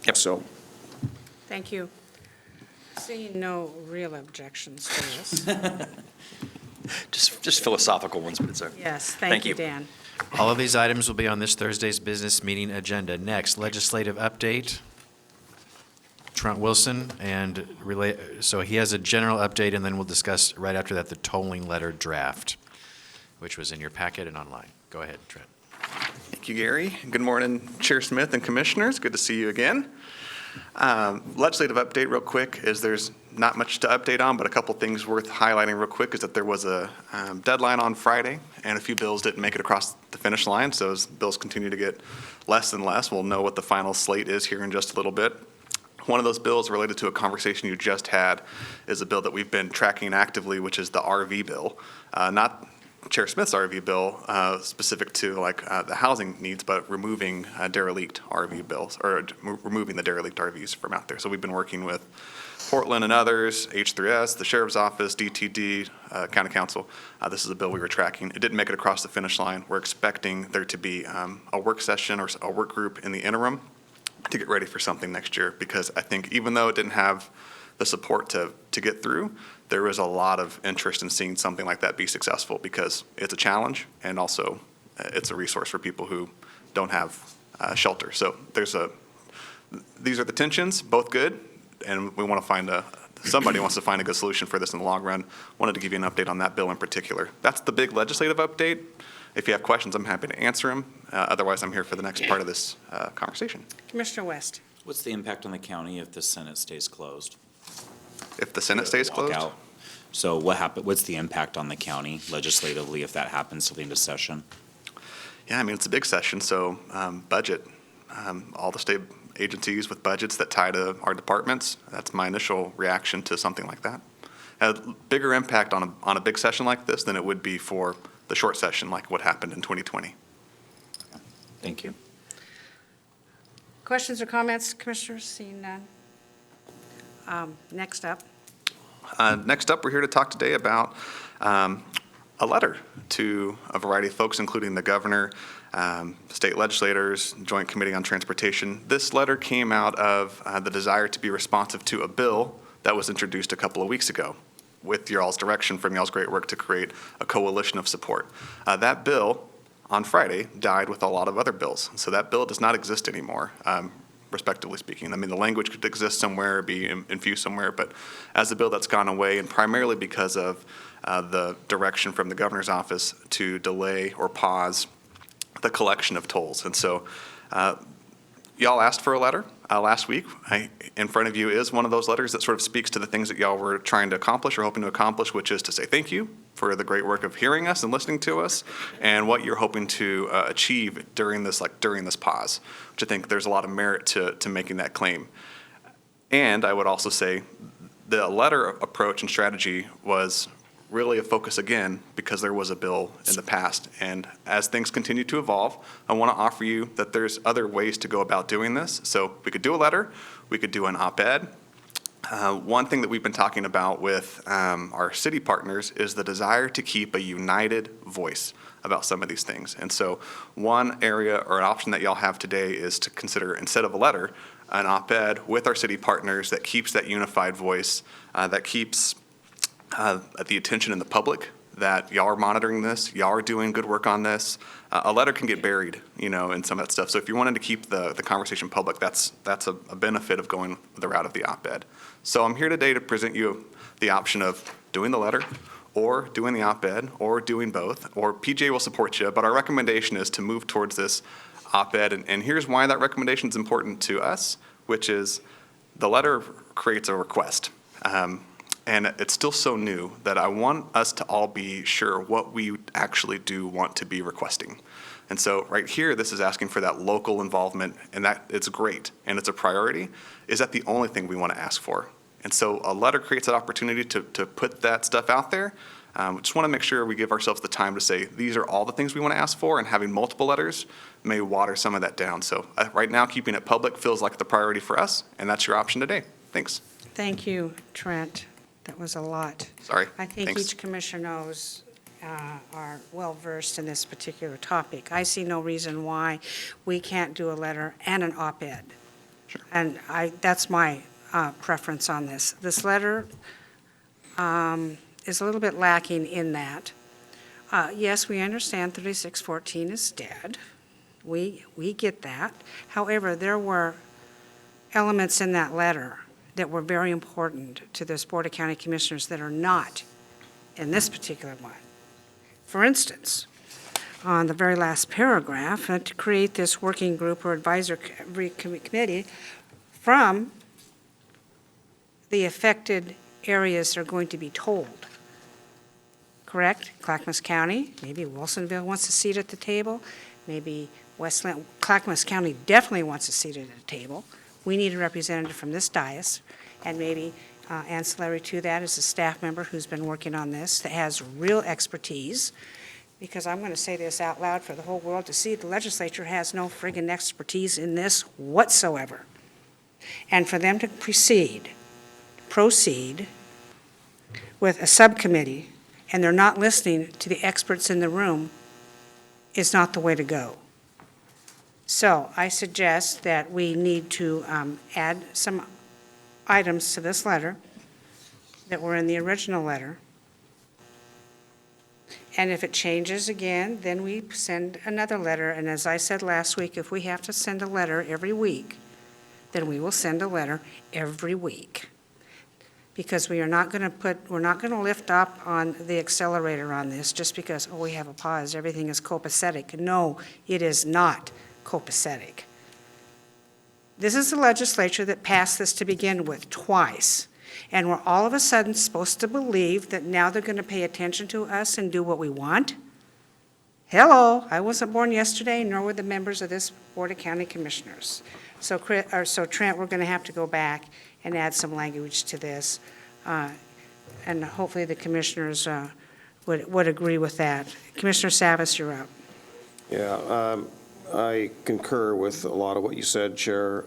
Yep. So, Thank you. Seeing no real objections to this. Just philosophical ones, but it's a. Yes, Thank thank you, you. Dan. All of these items will be on this Thursday's business meeting agenda. Next, legislative update. Trent Wilson, and so he has a general update, and then we'll discuss right after that the tolling letter draft, which was in your packet and online. Go ahead, Trent. Thank you, Gary. Good morning, Chair Smith and Commissioners. Good to see you again. Legislative update real quick is there's not much to update on, but a couple things worth highlighting real quick is that there was a deadline on Friday, and a few bills didn't make it across the finish line, so as bills continue to get less and less, we'll know what the final slate is here in just a little bit. One of those bills related to a conversation you just had is a bill that we've been tracking actively, which is the RV bill. Not Chair Smith's RV bill specific to the housing needs, but removing derelict RV bills, or removing the derelict RVs from out there. So we've been working with Portland and others, H3S, the Sheriff's Office, DTD, County Council. This is a bill we were tracking. It didn't make it across the finish line. We're expecting there to be a work session or a work group in the interim to get ready for something next year, because I think even though it didn't have the support to get through, there was a lot of interest in seeing something like that be successful, because it's a challenge and also it's a resource for people who don't have shelter. So these are the tensions, both good, and we want to find somebody wants to find a good solution for this in the long run. Wanted to give you an update on that bill in particular. That's the big legislative update. If you have questions, I'm happy to answer them. Otherwise, I'm here for the next part of this conversation. Commissioner West. What's the impact on the county if the Senate stays closed? If the Senate stays closed? Walkout. So what's the impact on the county legislatively if that happens till the end of session? Yeah, I mean, it's a big session, so budget. All the state agencies with budgets that tie to our departments, that's my initial reaction to something like that. A bigger impact on a big session like this than it would be for the short session like what happened in 2020. Thank you. Questions or comments, Commissioners? Seeing none. Next up. Next up, we're here to talk today about a letter to a variety of folks, including the governor, state legislators, Joint Committee on Transportation. This letter came out of the desire to be responsive to a bill that was introduced a couple of weeks ago with y'all's direction from y'all's great work to create a coalition of support. That bill on Friday died with a lot of other bills. So that bill does not exist anymore, respectively speaking. I mean, the language could exist somewhere, be infused somewhere, but as a bill that's gone away, and primarily because of the direction from the governor's office to delay or pause the collection of tolls. And so y'all asked for a letter last week. In front of you is one of those letters that sort of speaks to the things that y'all were trying to accomplish or hoping to accomplish, which is to say thank you for the great work of hearing us and listening to us, and what you're hoping to achieve during this pause, which I think there's a lot of merit to making that claim. And I would also say the letter approach and strategy was really a focus again because there was a bill in the past. And as things continue to evolve, I want to offer you that there's other ways to go about doing this. So we could do a letter, we could do an op-ed. One thing that we've been talking about with our city partners is the desire to keep a united voice about some of these things. And so one area or an option that y'all have today is to consider, instead of a letter, an op-ed with our city partners that keeps that unified voice, that keeps the attention in the public, that y'all are monitoring this, y'all are doing good work on this. A letter can get buried, in some of that stuff. So if you wanted to keep the conversation public, that's a benefit of going the route of the op-ed. So I'm here today to present you the option of doing the letter, or doing the op-ed, or doing both, or PJ will support you, but our recommendation is to move towards this op-ed, and here's why that recommendation is important to us, which is the letter creates a request. And it's still so new that I want us to all be sure what we actually do want to be requesting. And so right here, this is asking for that local involvement, and that it's great, and it's a priority. Is that the only thing we want to ask for? And so a letter creates that opportunity to put that stuff out there, Just want to make sure we give ourselves the time to say, these are all the things we want to ask for, and having multiple letters may water some of that down. So right now, keeping it public feels like the priority for us, and that's your option today. Thanks. Thank you, Trent. That was a lot. Sorry. I think Thanks. each commissioner knows, are well-versed in this particular topic. I see no reason why we can't do a letter and an op-ed. Sure. And that's my preference on this. This letter is a little bit lacking in that. Yes, we understand 3614 is dead. We get that. However, there were elements in that letter that were very important to this Board of County Commissioners that are not in this particular one. For instance, on the very last paragraph, to create this working group or advisory committee from the affected areas that are going to be told. Correct? Clackamas County, maybe Wilsonville wants a seat at the table, maybe Westland, Clackamas County definitely wants a seat at the table. We need a representative from this dais, and maybe ancillary to that is a staff member who's been working on this that has real expertise, because I'm going to say this out loud for the whole world to see, the legislature has no friggin' expertise in this whatsoever. And for them to proceed with a subcommittee, and they're not listening to the experts in the room, is not the way to go. So I suggest that we need to add some items to this letter that were in the original letter. And if it changes again, then we send another letter. And as I said last week, if we have to send a letter every week, then we will send a letter every week. Because we're not going to lift up on the accelerator on this just because, oh, we have a pause, everything is copacetic. No, it is not copacetic. This is the legislature that passed this to begin with twice. And we're all of a sudden supposed to believe that now they're going to pay attention to us and do what we want? Hello, I wasn't born yesterday, nor were the members of this Board of County Commissioners. So Trent, we're going to have to go back and add some language to this. And hopefully the commissioners would agree with that. Commissioner Savas, you're up. Yeah, I concur with a lot of what you said, Chair.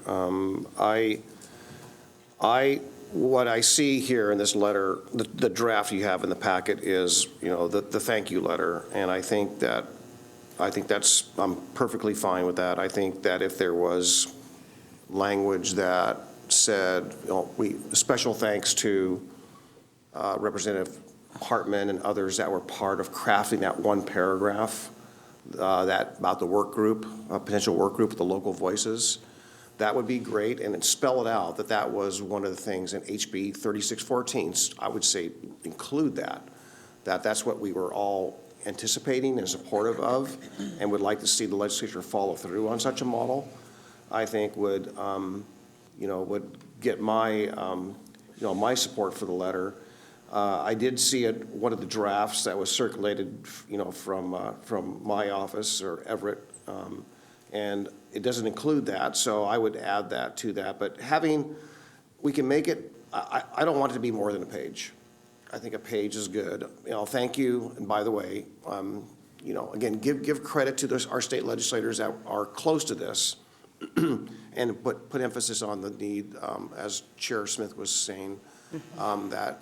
What I see here in this letter, the draft you have in the packet is, the thank you letter, and I think that's, I'm perfectly fine with that. I think that if there was language that said, special thanks to Representative Hartman and others that were part of crafting that one paragraph, that about the work group, potential work group with the local voices, that would be great, and spell it out that was one of the things in HB 3614. I would say include that's what we were all anticipating and supportive of, and would like to see the legislature follow through on such a model. I think would get my, my support for the letter. I did see one of the drafts that was circulated, from my office or Everett, and it doesn't include that, so I would add that to that. But we can make it, I don't want it to be more than a page. I think a page is good. Thank you, and by the way, again, give credit to our state legislators that are close to this, and put emphasis on the need, as Chair Smith was saying, that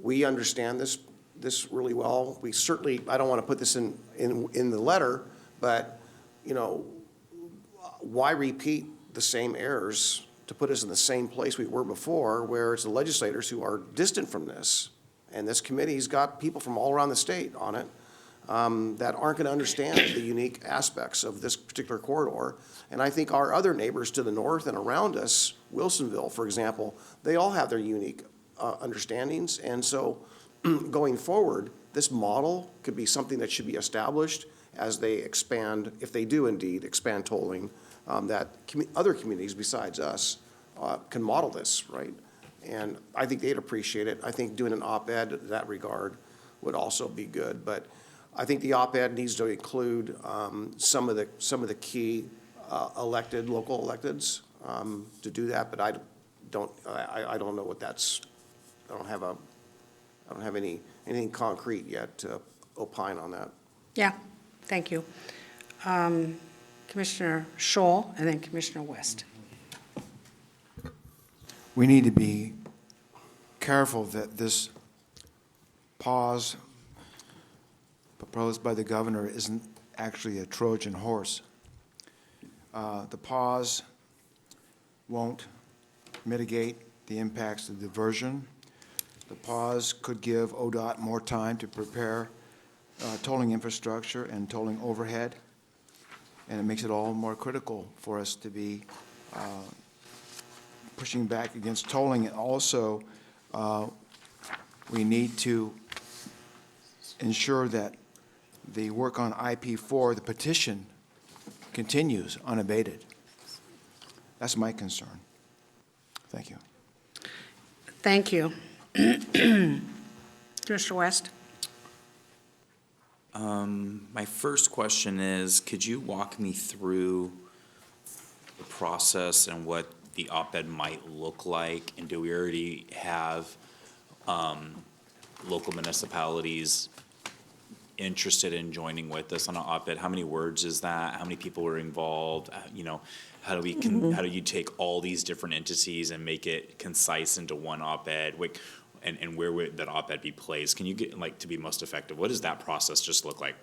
we understand this really well. We certainly, I don't want to put this in the letter, but, why repeat the same errors to put us in the same place we were before, where it's the legislators who are distant from this, and this committee's got people from all around the state on it, that aren't going to understand the unique aspects of this particular corridor. And I think our other neighbors to the north and around us, Wilsonville, for example, they all have their unique understandings. And so going forward, this model could be something that should be established as they expand, if they do indeed expand tolling, that other communities besides us can model this, right? And I think they'd appreciate it. I think doing an op-ed in that regard would also be good. But I think the op-ed needs to include some of the key local electeds to do that. But I don't know what that's. I don't have I don't have anything concrete yet to opine on that. Yeah, thank you. Commissioner Scholl and then Commissioner West. We need to be careful that this pause proposed by the governor isn't actually a Trojan horse. The pause won't mitigate the impacts of diversion. The pause could give ODOT more time to prepare tolling infrastructure and tolling overhead, and it makes it all more critical for us to be pushing back against tolling. And also, we need to ensure that the work on IP4, the petition, continues unabated. That's my concern. Thank you. Thank you. Commissioner West? My first question is, could you walk me through the process and what the op-ed might look like? And do we already have local municipalities interested in joining with us on an op-ed? How many words is that? How many people were involved? How do you take all these different entities and make it concise into one op-ed? And where would that op-ed be placed? Can you get, to be most effective, what does that process just look like?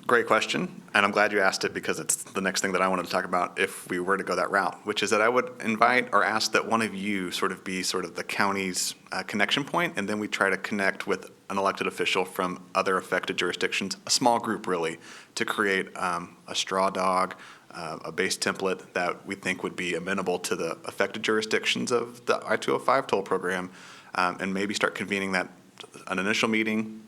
Great question, and I'm glad you asked it because it's the next thing that I wanted to talk about if we were to go that route, which is that I would invite or ask that one of you be the county's connection point, and then we try to connect with an elected official from other affected jurisdictions, a small group really, to create a straw dog, a base template that we think would be amenable to the affected jurisdictions of the I-205 toll program, and maybe start convening an initial meeting.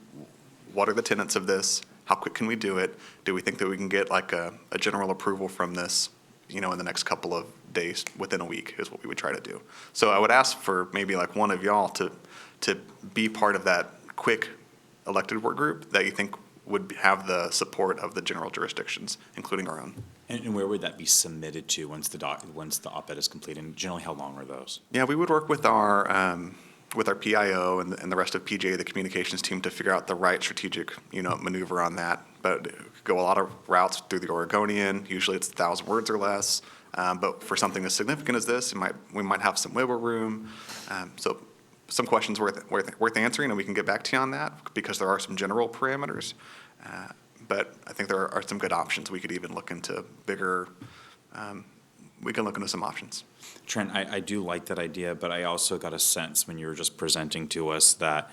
What are the tenets of this? How quick can we do it? Do we think that we can get a general approval from this, in the next couple of days, within a week is what we would try to do. So I would ask for maybe one of y'all to be part of that quick elected work group that you think would have the support of the general jurisdictions, including our own. And where would that be submitted to once the op-ed is completed? And generally, how long are those? Yeah, we would work with our PIO and the rest of PJ, the communications team, to figure out the right strategic, maneuver on that. But go a lot of routes through the Oregonian. Usually it's 1,000 words or less. But for something as significant as this, we might have some wiggle room. So some questions worth answering, and we can get back to you on that because there are some general parameters. But I think there are some good options. We could even look into bigger. We can look into some options. Trent, I do like that idea, but I also got a sense when you were just presenting to us that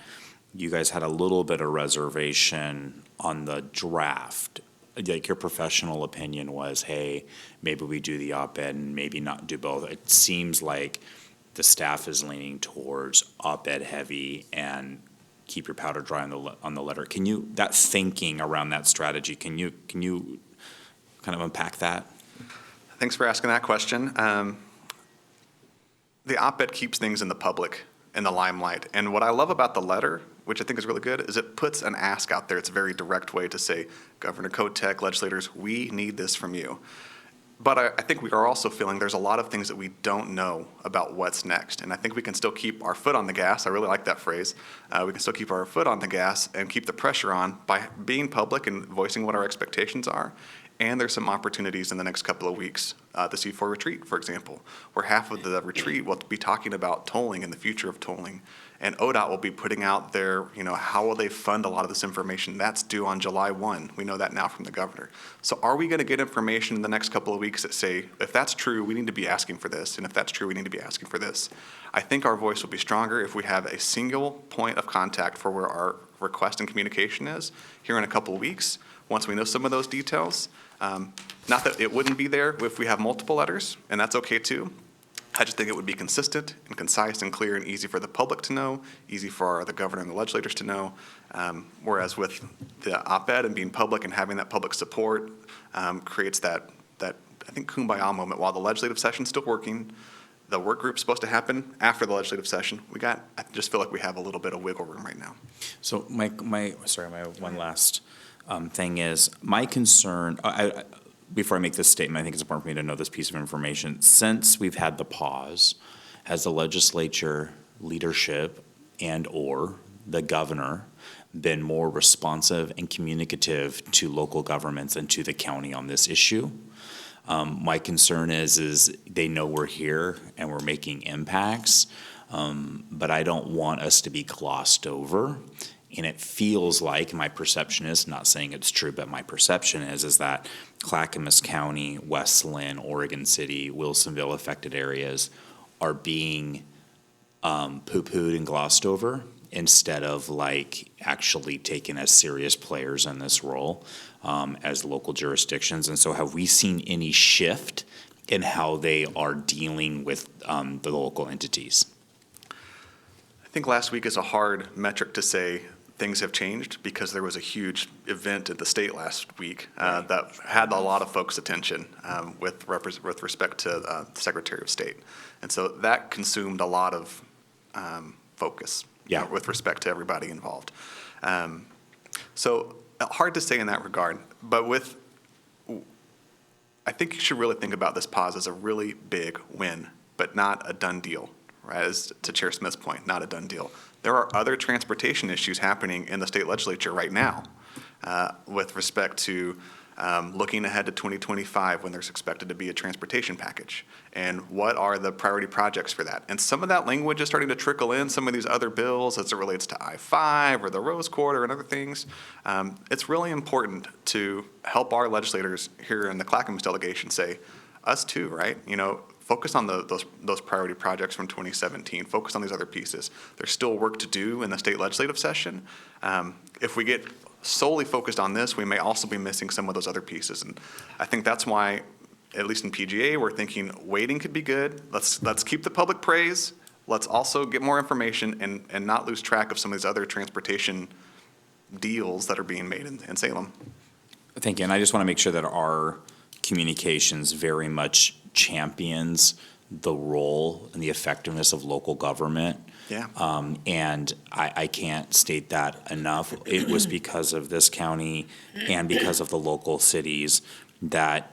you guys had a little bit of reservation on the draft. Like your professional opinion was, hey, maybe we do the op-ed and maybe not do both. It seems like the staff is leaning towards op-ed heavy and keep your powder dry on the letter. Can you, that thinking around that strategy, can you kind of unpack that? Thanks for asking that question. The op-ed keeps things in the limelight. And what I love about the letter, which I think is really good, is it puts an ask out there. It's a very direct way to say, Governor Kotek, legislators, we need this from you. But I think we are also feeling there's a lot of things that we don't know about what's next. And I think we can still keep our foot on the gas. I really like that phrase. We can still keep our foot on the gas and keep the pressure on by being public and voicing what our expectations are. And there's some opportunities in the next couple of weeks, the C4 retreat, for example, where half of the retreat will be talking about tolling and the future of tolling. And ODOT will be putting out their, how will they fund a lot of this information? That's due on July 1. We know that now from the governor. So are we going to get information in the next couple of weeks that say, if that's true, we need to be asking for this, and if that's true, we need to be asking for this? I think our voice will be stronger if we have a single point of contact for where our request and communication is here in a couple of weeks, once we know some of those details. Not that it wouldn't be there if we have multiple letters, and that's okay too. I just think it would be consistent and concise and clear and easy for the public to know, easy for the governor and the legislators to know. Whereas with the op-ed and being public and having that public support creates that I think kumbaya moment while the legislative session's still working. The work group's supposed to happen after the legislative session. I just feel like we have a little bit of wiggle room right now. So my one last thing is, my concern, before I make this statement, I think it's important for me to know this piece of information. Since we've had the pause, has the legislature leadership and/or the governor been more responsive and communicative to local governments and to the county on this issue. My concern is they know we're here and we're making impacts, but I don't want us to be glossed over. And it feels like, my perception is, not saying it's true, but my perception is that Clackamas County, West Linn, Oregon City, Wilsonville affected areas are being poo-pooed and glossed over instead of like actually taken as serious players in this role as local jurisdictions. And so have we seen any shift in how they are dealing with the local entities? I think last week is a hard metric to say things have changed because there was a huge event at the state last week that had a lot of folks' attention with respect to the Secretary of State. And so that consumed a lot of focus with respect to everybody involved. So hard to say in that regard, but I think you should really think about this pause as a really big win, but not a done deal, right? As to Chair Smith's point, not a done deal. There are other transportation issues happening in the state legislature right now with respect to looking ahead to 2025 when there's expected to be a transportation package. And what are the priority projects for that? And some of that language is starting to trickle in some of these other bills as it relates to I-5 or the Rose Quarter and other things. It's really important to help our legislators here in the Clackamas delegation say, us too, right? You know, focus on those priority projects from 2017. Focus on these other pieces. There's still work to do in the state legislative session. If we get solely focused on this, we may also be missing some of those other pieces. And I think that's why, at least in PGA, we're thinking waiting could be good. Let's keep the public praise. Let's also get more information and not lose track of some of these other transportation deals that are being made in Salem. Thank you. And I just want to make sure that our communications very much champions the role and the effectiveness of local government. Yeah. And I can't state that enough. It was because of this county and because of the local cities that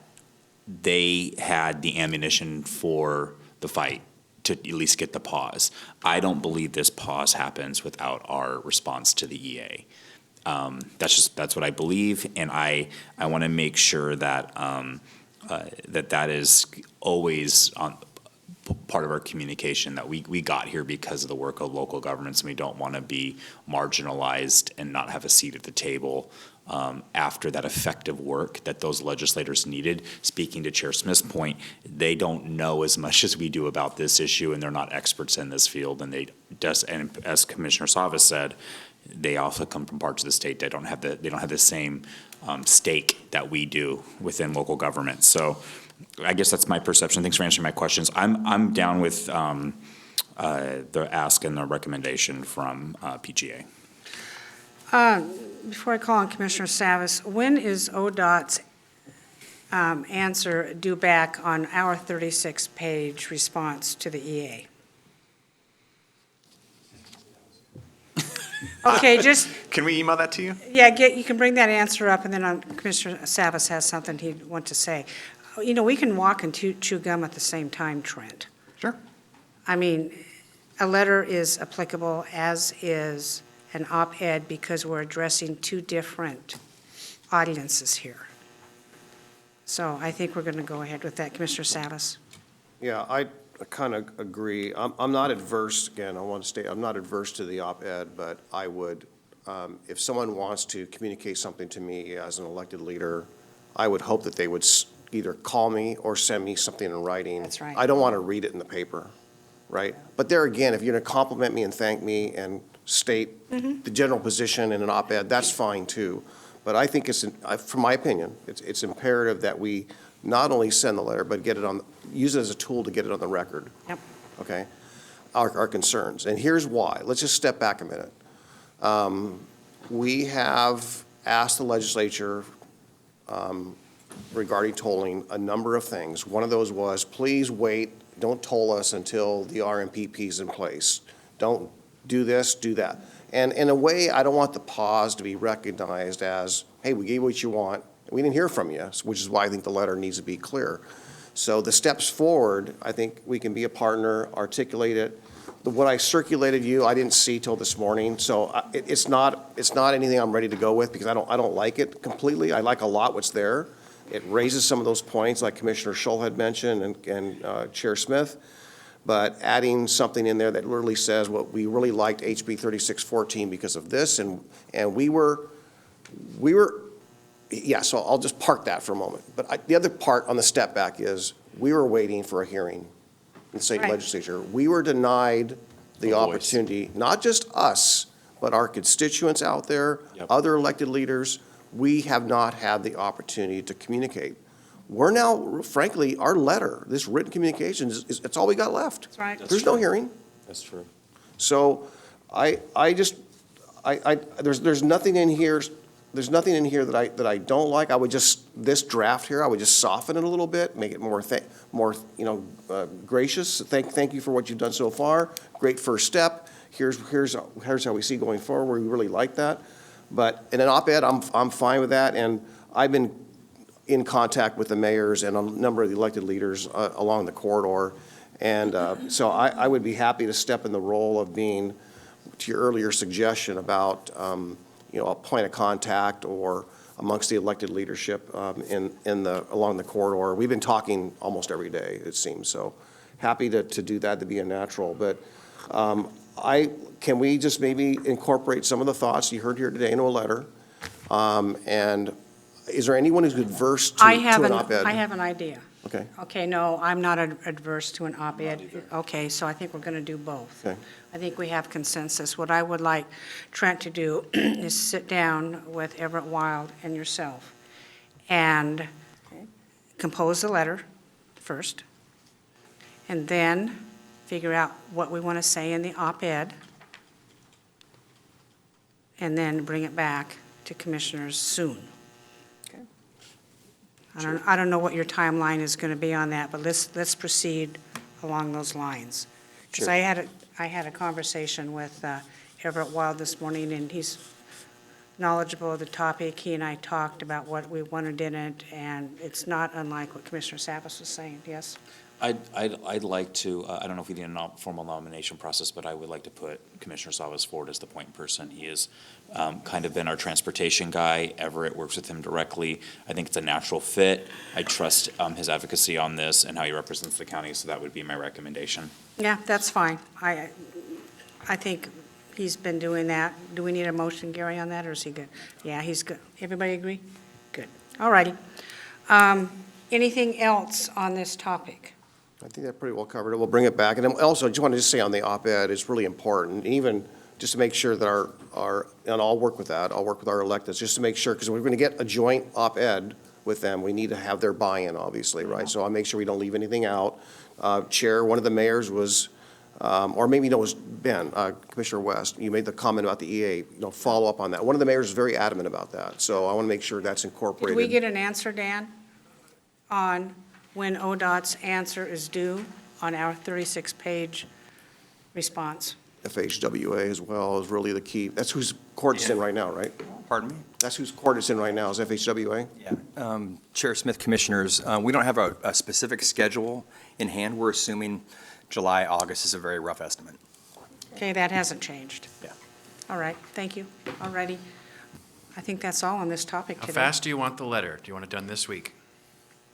they had the ammunition for the fight to at least get the pause. I don't believe this pause happens without our response to the EA. That's what I believe, and I want to make sure that that is always on part of our communication, that we got here because of the work of local governments, and we don't want to be marginalized and not have a seat at the table after that effective work that those legislators needed. Speaking to Chair Smith's point, they don't know as much as we do about this issue, and they're not experts in this field. And and as Commissioner Savas said, they also come from parts of the state that don't have the same stake that we do within local government. So I guess that's my perception. Thanks for answering my questions. I'm down with the ask and the recommendation from PGA. Before I call on Commissioner Savas, when is ODOT's answer due back on our 36-page response to the EA? Okay, just, Can we email that to you? yeah, you can bring that answer up, and then Commissioner Savas has something he'd want to say. You know, we can walk and chew gum at the same time, Trent. Sure. I mean, a letter is applicable, as is an op-ed, because we're addressing two different audiences here. So I think we're going to go ahead with that. Commissioner Savas? Yeah, I kind of agree. I'm not adverse, again, I want to state, I'm not adverse to the op-ed, but I would, if someone wants to communicate something to me as an elected leader, I would hope that they would either call me or send me something in writing. That's right. I don't want to read it in the paper, right? But there again, if you're going to compliment me and thank me and state the general position in an op-ed, that's fine too. But I think from my opinion, it's imperative that we not only send the letter, but use it as a tool to get it on the record. Yep. Okay? Our concerns. And here's why. Let's just step back a minute. We have asked the legislature regarding tolling a number of things. One of those was, please wait, don't toll us until the RMPP is in place. Don't do this, do that. And in a way, I don't want the pause to be recognized as, hey, we gave you what you want, we didn't hear from you, which is why I think the letter needs to be clear. So the steps forward, I think we can be a partner, articulate it. What I circulated you, I didn't see till this morning, so it's not anything I'm ready to go with, because I don't like it completely. I like a lot what's there. It raises some of those points, like Commissioner Scholl had mentioned and Chair Smith, but adding something in there that literally says what we really liked HB 3614 because of this, and we were, yeah, so I'll just park that for a moment. But the other part on the step back is, we were waiting for a hearing in the state Right. legislature. We were denied the A voice. opportunity, not just us, but our constituents out there, Yep. other elected leaders. We have not had the opportunity to communicate. We're now, frankly, our letter, this written communication, it's all we got left. That's right. There's no hearing. That's true. So there's nothing in here, that I don't like. I would just, this draft here, I would just soften it a little bit, make it more, gracious. Thank you for what you've done so far. Great first step. Here's how we see going forward. We really like that. But in an op-ed, I'm fine with that. And I've been in contact with the mayors and a number of the elected leaders along the corridor. And so I would be happy to step in the role of being, to your earlier suggestion about, a point of contact or amongst the elected leadership along the corridor. We've been talking almost every day, it seems. So happy to do that, to be a natural. But can we just maybe incorporate some of the thoughts you heard here today into a letter? And is there anyone who's adverse to an op-ed? I have an idea. Okay. Okay, no, I'm not adverse to an op-ed. Okay, so I think we're going to do both. Okay. I think we have consensus. What I would like Trent to do is sit down with Everett Wild and yourself and compose a letter first, and then figure out what we want to say in the op-ed, and then bring it back to commissioners soon. I don't know what your timeline is going to be on that, but let's proceed along those lines. Because Sure. I had a conversation with Everett Wild this morning, and he's knowledgeable of the topic. He and I talked about what we wanted in it, and it's not unlike what Commissioner Savas was saying, yes? I'd like to, I don't know if we need a formal nomination process, but I would like to put Commissioner Savas forward as the point person. He has kind of been our transportation guy. Everett works with him directly. I think it's a natural fit. I trust his advocacy on this and how he represents the county, so that would be my recommendation. Yeah, that's fine. I think he's been doing that. Do we need a motion, Gary, on that, or is he good? Yeah, he's good. Everybody agree? Good. All righty. Anything else on this topic? I think that pretty well covered it. We'll bring it back. And then also, I just wanted to say on the op-ed, it's really important, even just to make sure that and I'll work with that, I'll work with our electeds, just to make sure, because we're going to get a joint op-ed with them, we need to have their buy-in, obviously, right? So I'll make sure we don't leave anything out. Chair, one of the mayors was, or maybe it was Ben, Commissioner West, you made the comment about the EA, follow up on that. One of the mayors is very adamant about that, so I want to make sure that's incorporated. Did we get an answer, Dan, on when ODOT's answer is due on our 36-page response? FHWA as well is really the key. That's whose court it's in right now, right? Pardon me? That's whose court it's in right now, is FHWA? Yeah. Chair Smith, Commissioners, we don't have a specific schedule in hand. We're assuming July, August is a very rough estimate. Okay, that hasn't changed. Yeah. All right, thank you. All righty. I think that's all on this topic How today. fast do you want the letter? Do you want it done this week?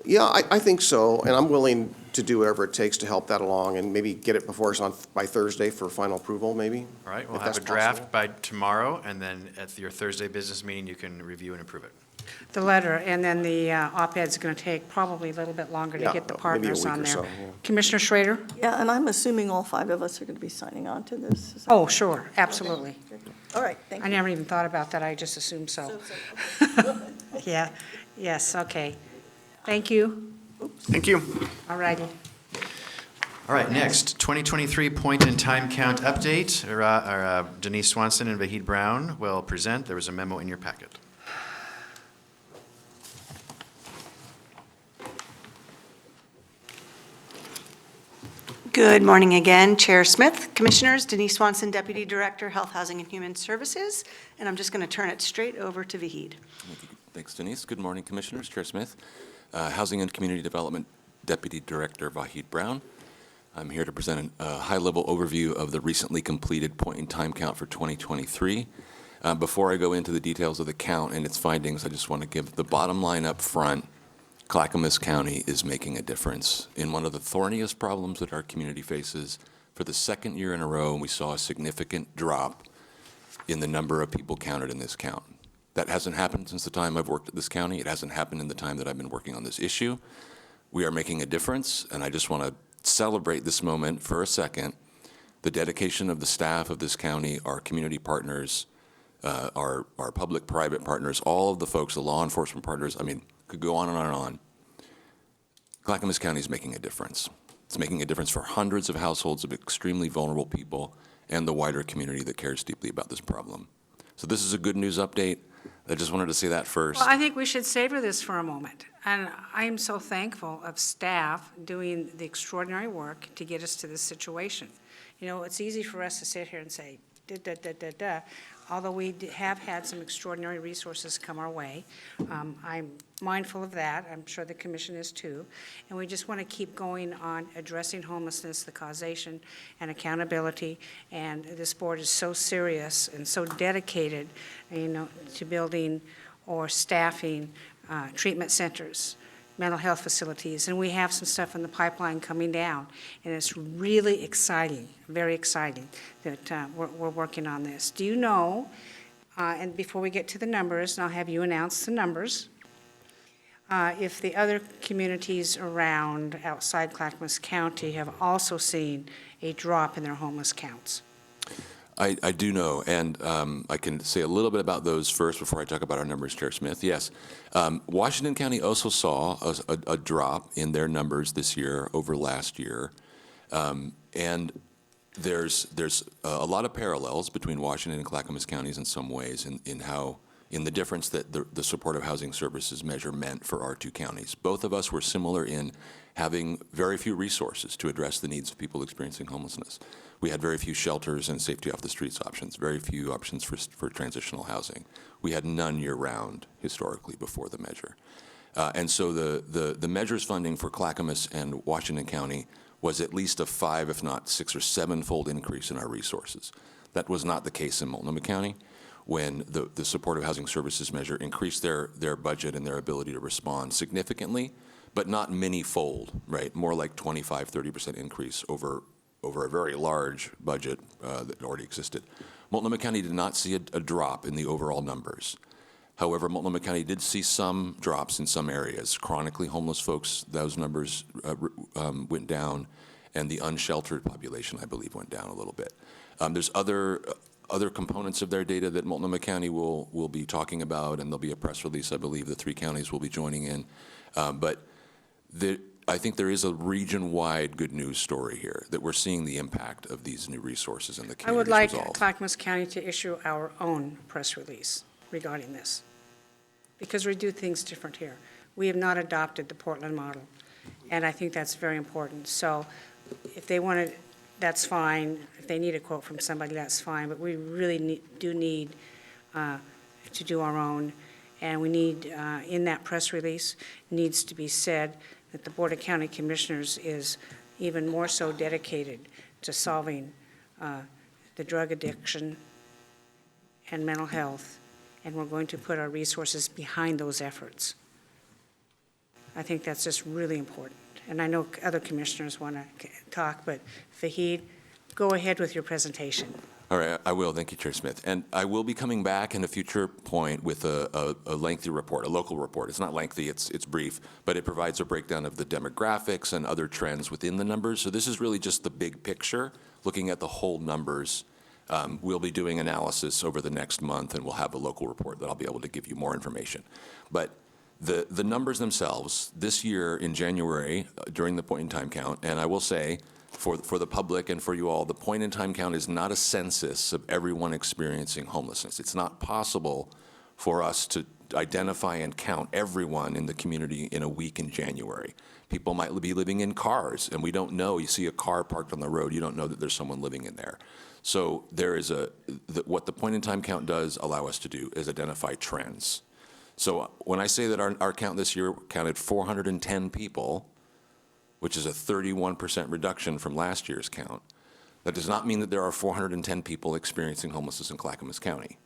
Yeah, I think so, and I'm willing to do whatever it takes to help that along and maybe get it before us by Thursday for final approval, maybe. All right, we'll if have that's a draft possible. by tomorrow, and then at your Thursday business meeting, you can review and approve it. The letter, and then the op-ed's going to take probably a little bit longer to Yeah, get the maybe a partners week on or there. so, yeah. Commissioner Schrader? Yeah, and I'm assuming all 5 of us are going to be signing on to this. Is that- Oh, sure, absolutely. All right, thank I you. never even thought about that, I just assumed so. Yeah, yes, okay. Thank you. Thank you. All righty. All right, next, 2023 point and time count update. Denise Swanson and Vahid Brown will present. There was a memo in your packet. Good morning again, Chair Smith, Commissioners, Denise Swanson, Deputy Director, Health, Housing, and Human Services, and I'm just going to turn it straight over to Vahid. Thanks, Denise. Good morning, Commissioners, Chair Smith. Housing and Community Development Deputy Director Vahid Brown. I'm here to present a high-level overview of the recently completed point-in-time count for 2023. Before I go into the details of the count and its findings, I just want to give the bottom line up front. Clackamas County is making a difference in one of the thorniest problems that our community faces. For the second year in a row, we saw a significant drop in the number of people counted in this count. That hasn't happened since the time I've worked at this county. It hasn't happened in the time that I've been working on this issue. We are making a difference, and I just want to celebrate this moment for a second. The dedication of the staff of this county, our community partners, our public-private partners, all of the folks, the law enforcement partners, I mean, could go on and on and on. Clackamas County is making a difference. It's making a difference for hundreds of households of extremely vulnerable people and the wider community that cares deeply about this problem. So this is a good news update. I just wanted to say that first. Well, I think we should savor this for a moment. And I am so thankful of staff doing the extraordinary work to get us to this situation. You know, it's easy for us to sit here and say, da, da, da, da, da. Although we have had some extraordinary resources come our way. I'm mindful of that. I'm sure the commission is too. And we just want to keep going on addressing homelessness, the causation, and accountability. And this board is so serious and so dedicated, you know, to building or staffing treatment centers, mental health facilities, and we have some stuff in the pipeline coming down. And it's really exciting, very exciting, that we're working on this. Do you know, and before we get to the numbers, and I'll have you announce the numbers, if the other communities around outside Clackamas County have also seen a drop in their homeless counts? I do know, and I can say a little bit about those first before I talk about our numbers, Chair Smith. Yes, Washington County also saw a drop in their numbers this year over last year, and there's a lot of parallels between Washington and Clackamas counties in some ways in the difference that the supportive housing services measure meant for our two counties. Both of us were similar in having very few resources to address the needs of people experiencing homelessness. We had very few shelters and safety off the streets options, very few options for transitional housing. We had none year-round historically before the measure. And so the measures funding for Clackamas and Washington County was at least a 5, if not 6 or 7-fold increase in our resources. That was not the case in Multnomah County, when the supportive housing services measure increased their budget and their ability to respond significantly, but not many-fold, right? More like 25, 30% increase over a very large budget that already existed. Multnomah County did not see a drop in the overall numbers. However, Multnomah County did see some drops in some areas. Chronically homeless folks, those numbers went down, and the unsheltered population, I believe, went down a little bit. There's other components of their data that Multnomah County will be talking about, and there'll be a press release, I believe, the 3 counties will be joining in. But I think there is a region-wide good news story here, that we're seeing the impact of these new resources in the I would community's like resolve. Clackamas County to issue our own press release regarding this, because we do things different here. We have not adopted the Portland model, and I think that's very important. So if they want to, that's fine. If they need a quote from somebody, that's fine, but we really do need to do our own, and we need, in that press release, needs to be said that the Board of County Commissioners is even more so dedicated to solving the drug addiction and mental health, and we're going to put our resources behind those efforts. I think that's just really important. And I know other commissioners want to talk, but Fahid, go ahead with your presentation. All right, I will. Thank you, Chair Smith. And I will be coming back in a future point with a lengthy report, a local report. It's not lengthy, it's brief, but it provides a breakdown of the demographics and other trends within the numbers. So this is really just the big picture, looking at the whole numbers. We'll be doing analysis over the next month, and we'll have a local report that I'll be able to give you more information. But the numbers themselves, this year in January, during the point-in-time count, and I will say, for the public and for you all, the point-in-time count is not a census of everyone experiencing homelessness. It's not possible for us to identify and count everyone in the community in a week in January. People might be living in cars, and we don't know. You see a car parked on the road, you don't know that there's someone living in there. So there is what the point-in-time count does allow us to do is identify trends. So when I say that our count this year counted 410 people, which is a 31% reduction from last year's count. That does not mean that there are 410 people experiencing homelessness in Clackamas County.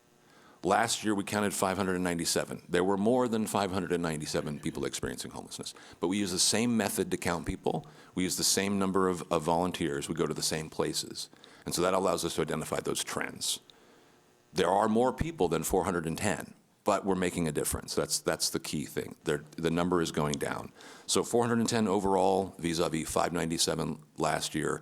Last year, we counted 597. There were more than 597 people experiencing homelessness. But we use the same method to count people. We use the same number of volunteers. We go to the same places. And so that allows us to identify those trends. There are more people than 410, but we're making a difference. That's the key thing. The number is going down. So 410 overall vis-a-vis 597 last year.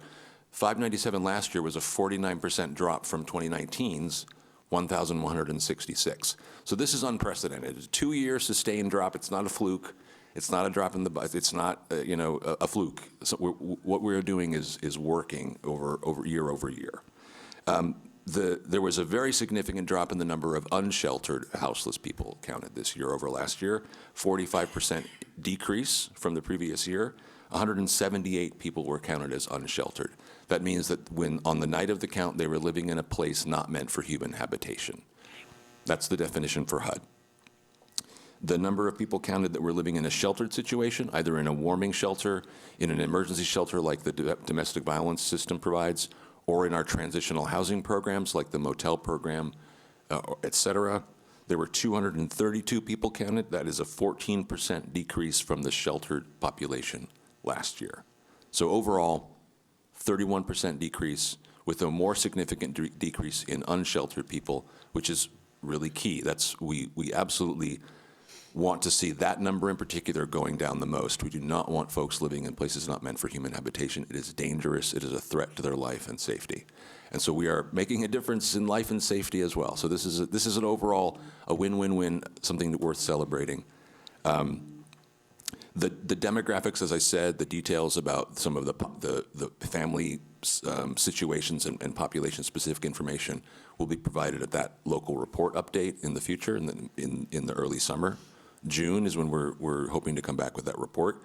597 last year was a 49% drop from 2019's 1,166. So this is unprecedented. It's a 2-year sustained drop. It's not a fluke. It's not a drop in the bucket. It's not, a fluke. So what we're doing is working over year over year. There was a very significant drop in the number of unsheltered houseless people counted this year over last year, 45% decrease from the previous year. 178 people were counted as unsheltered. That means that when on the night of the count, they were living in a place not meant for human habitation. That's the definition for HUD. The number of people counted that were living in a sheltered situation, either in a warming shelter, in an emergency shelter like the domestic violence system provides, or in our transitional housing programs like the motel program, et cetera. There were 232 people counted. That is a 14% decrease from the sheltered population last year. So overall, 31% decrease with a more significant decrease in unsheltered people, which is really key. We absolutely want to see that number in particular going down the most. We do not want folks living in places not meant for human habitation. It is dangerous. It is a threat to their life and safety. And so we are making a difference in life and safety as well. So this is an overall a win-win-win, something worth celebrating. The demographics, as I said, the details about some of the family situations and population-specific information will be provided at that local report update in the future, in the early summer. June is when we're hoping to come back with that report.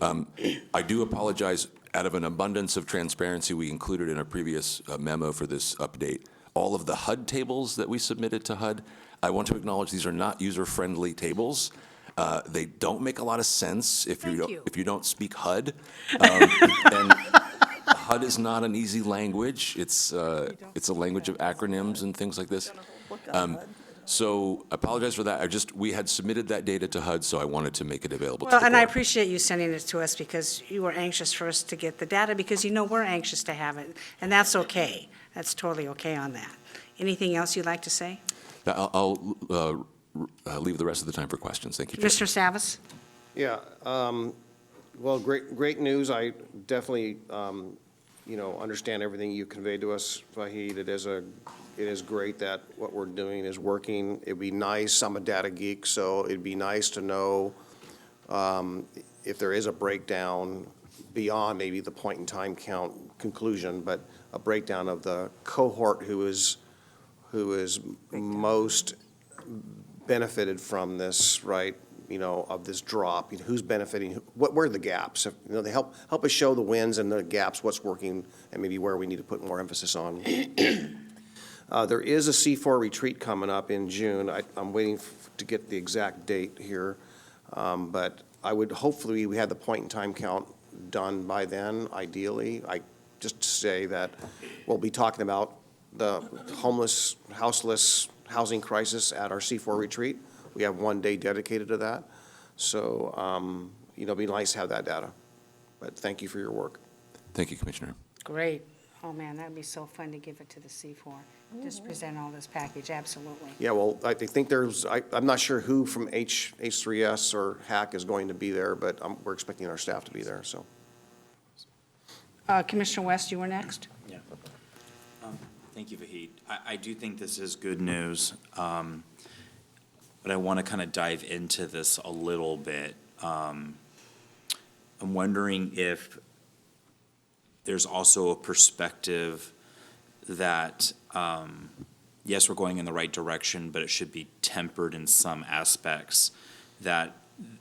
I do apologize. Out of an abundance of transparency, we included in a previous memo for this update all of the HUD tables that we submitted to HUD. I want to acknowledge these are not user-friendly tables. They don't make a lot of sense if you don't speak HUD. And HUD is not an easy language. It's a language of acronyms and things like this. So I apologize for that. We had submitted that data to HUD, so I wanted to make it available to the Well, and I board. appreciate you sending it to us because you were anxious for us to get the data because we're anxious to have it, and that's okay. That's totally okay on that. Anything else you'd like to say? I'll leave the rest of the time for questions. Thank you, Chair. Mr. Savas? Yeah, well, great news. I definitely, understand everything you conveyed to us, Fahid. It is great that what we're doing is working. It'd be nice, I'm a data geek, so it'd be nice to know if there is a breakdown beyond maybe the point-in-time count conclusion, but a breakdown of the cohort who is most benefited from this, right, of this drop, who's benefiting, where are the gaps? They help us show the wins and the gaps, what's working, and maybe where we need to put more emphasis on. There is a C4 retreat coming up in June. I'm waiting to get the exact date here, but hopefully we had the point-in-time count done by then, ideally. Just to say that we'll be talking about the homeless, houseless housing crisis at our C4 retreat. We have one day dedicated to that. So, it'd be nice to have that data. But thank you for your work. Thank you, Commissioner. Great. Oh, man, that'd be so fun to give it to the C4. Just present all this package, absolutely. Yeah, well, I think I'm not sure who from H3S or HAC is going to be there, but we're expecting our staff to be there, so. Commissioner West, you were next? Yeah. Thank you, Vahid. I do think this is good news, but I want to kind of dive into this a little bit. I'm wondering if there's also a perspective that, yes, we're going in the right direction, but it should be tempered in some aspects, that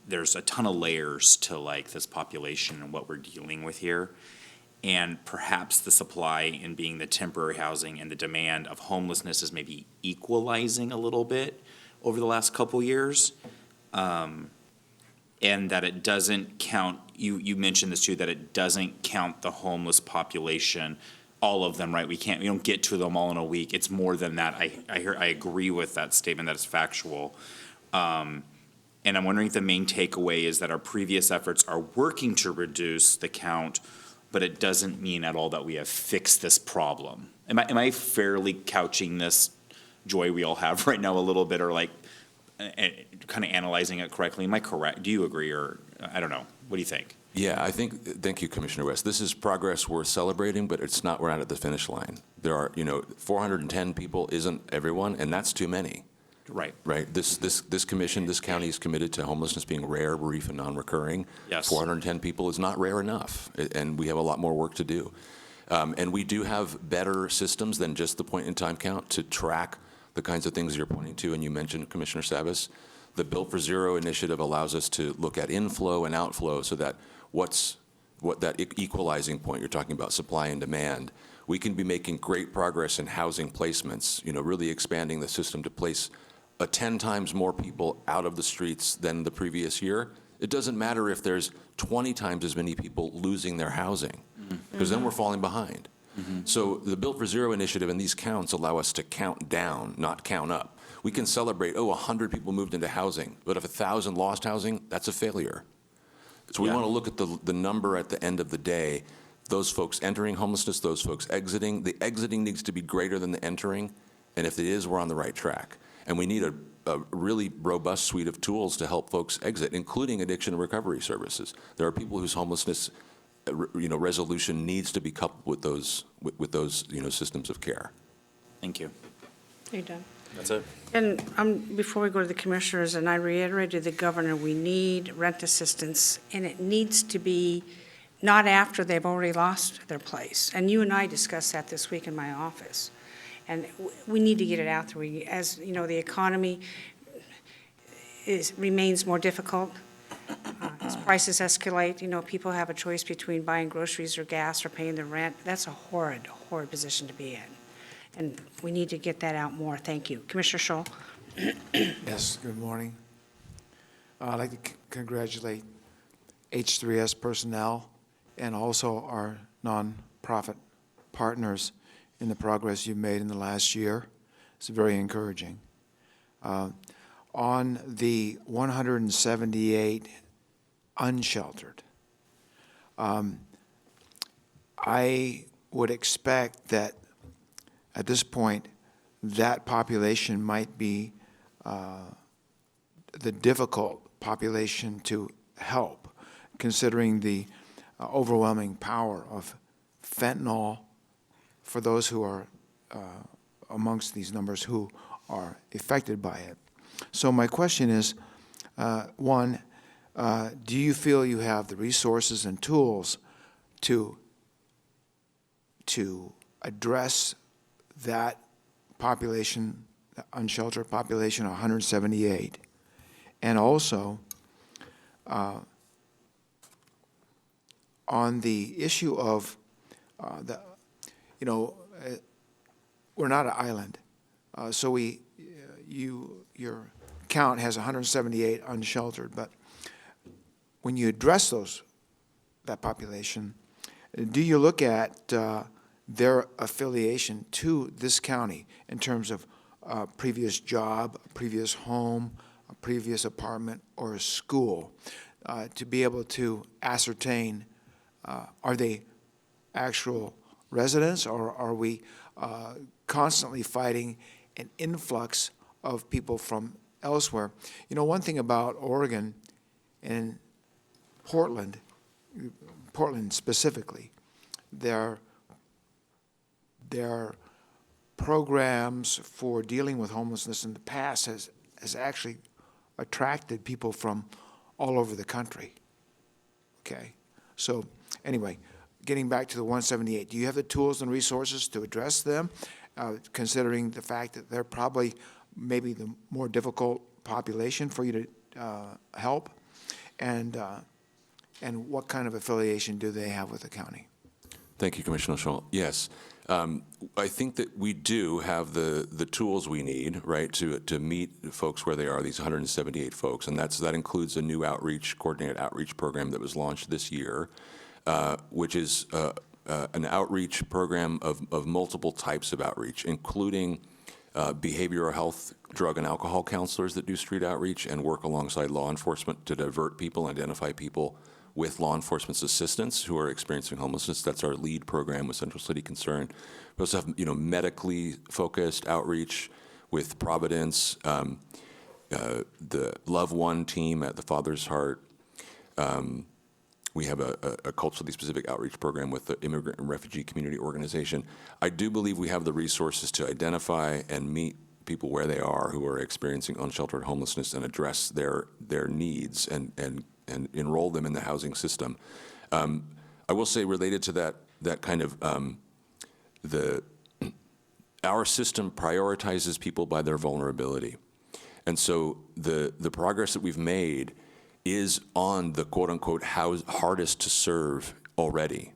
there's a ton of layers to this population and what we're dealing with here. And perhaps the supply in being the temporary housing and the demand of homelessness is maybe equalizing a little bit over the last couple years. And that it doesn't count you mentioned this too, that it doesn't count the homeless population, all of them, right? We don't get to them all in a week. It's more than that. I agree with that statement, that it's factual. And I'm wondering if the main takeaway is that our previous efforts are working to reduce the count, but it doesn't mean at all that we have fixed this problem. Am I fairly couching this joy we all have right now a little bit, or like kind of analyzing it correctly? Am I correct? Do you agree, or I don't know? What do you think? Yeah, thank you, Commissioner West. This is progress worth celebrating, but we're not at the finish line. There are, 410 people isn't everyone, and that's too many. Right. Right. This commission, this county is committed to homelessness being rare, brief, and non-recurring. Yes. 410 people is not rare enough, and we have a lot more work to do. And we do have better systems than just the point-in-time count to track the kinds of things you're pointing to, and you mentioned, Commissioner Savas. The Built for Zero initiative allows us to look at inflow and outflow so that what that equalizing point you're talking about, supply and demand, we can be making great progress in housing placements, really expanding the system to place 10 times more people out of the streets than the previous year. It doesn't matter if there's 20 times as many people losing their housing, because then we're falling behind. So the Built for Zero initiative and these counts allow us to count down, not count up. We can celebrate, 100 people moved into housing, but if 1,000 lost housing, that's a failure. So we want to look at the number at the end of the day, those folks entering homelessness, those folks exiting. The exiting needs to be greater than the entering, and if it is, we're on the right track. And we need a really robust suite of tools to help folks exit, including addiction and recovery services. There are people whose homelessness resolution needs to be coupled with those systems of care. Thank you. Are you done? That's it. And before we go to the commissioners, and I reiterated to the governor, we need rent assistance, and it needs to be not after they've already lost their place. And you and I discussed that this week in my office. And we need to get it out there. As you know, the economy remains more difficult. As prices escalate, people have a choice between buying groceries or gas or paying their rent. That's a horrid, horrid position to be in. And we need to get that out more. Thank you. Commissioner Scholl. Yes, good morning. I'd like to congratulate H3S personnel and also our nonprofit partners in the progress you've made in the last year. It's very encouraging. On the 178 unsheltered, I would expect that at this point, that population might be the difficult population to help, considering the overwhelming power of fentanyl for those who are amongst these numbers who are affected by it. So my question is, one, do you feel you have the resources and tools to address that population, the unsheltered population, 178, and also on the issue of we're not an island, so your count has 178 unsheltered, but when you address that population, do you look at their affiliation to this county in terms of a previous job, a previous home, a previous apartment, or a school, to be able to ascertain, are they actual residents, or are we constantly fighting an influx of people from elsewhere? One thing about Oregon and Portland specifically, their programs for dealing with homelessness in the past has actually attracted people from all over the country. Okay, so anyway, getting back to the 178, do you have the tools and resources to address them, considering the fact that they're probably maybe the more difficult population for you to help, and what kind of affiliation do they have with the county? Thank you, Commissioner Scholl. Yes, I think that we do have the tools we need, right, to meet folks where they are, these 178 folks, and that includes a new coordinated outreach program that was launched this year, which is an outreach program of multiple types of outreach, including behavioral health, drug and alcohol counselors that do street outreach and work alongside law enforcement to divert people, identify people with law enforcement's assistance who are experiencing homelessness. That's our lead program with Central City Concern. We also have, medically focused outreach with Providence, the Love One team at the Father's Heart. We have a culturally specific outreach program with the Immigrant and Refugee Community Organization. I do believe we have the resources to identify and meet people where they are who are experiencing unsheltered homelessness and address their needs and enroll them in the housing system. I will say, related to that kind of our system prioritizes people by their vulnerability, and so the progress that we've made is on the quote unquote hardest to serve already.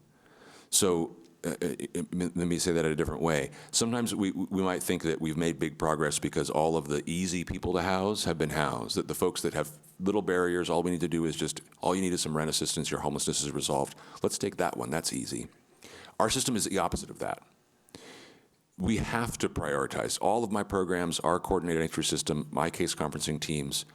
So let me say that in a different way. Sometimes we might think that we've made big progress because all of the easy people to house have been housed, that the folks that have little barriers, all we need to do is all you need is some rent assistance, your homelessness is resolved. Let's take that one, that's easy. Our system is the opposite of that. We have to prioritize. All of my programs, our coordinated entry system, my case conferencing teams,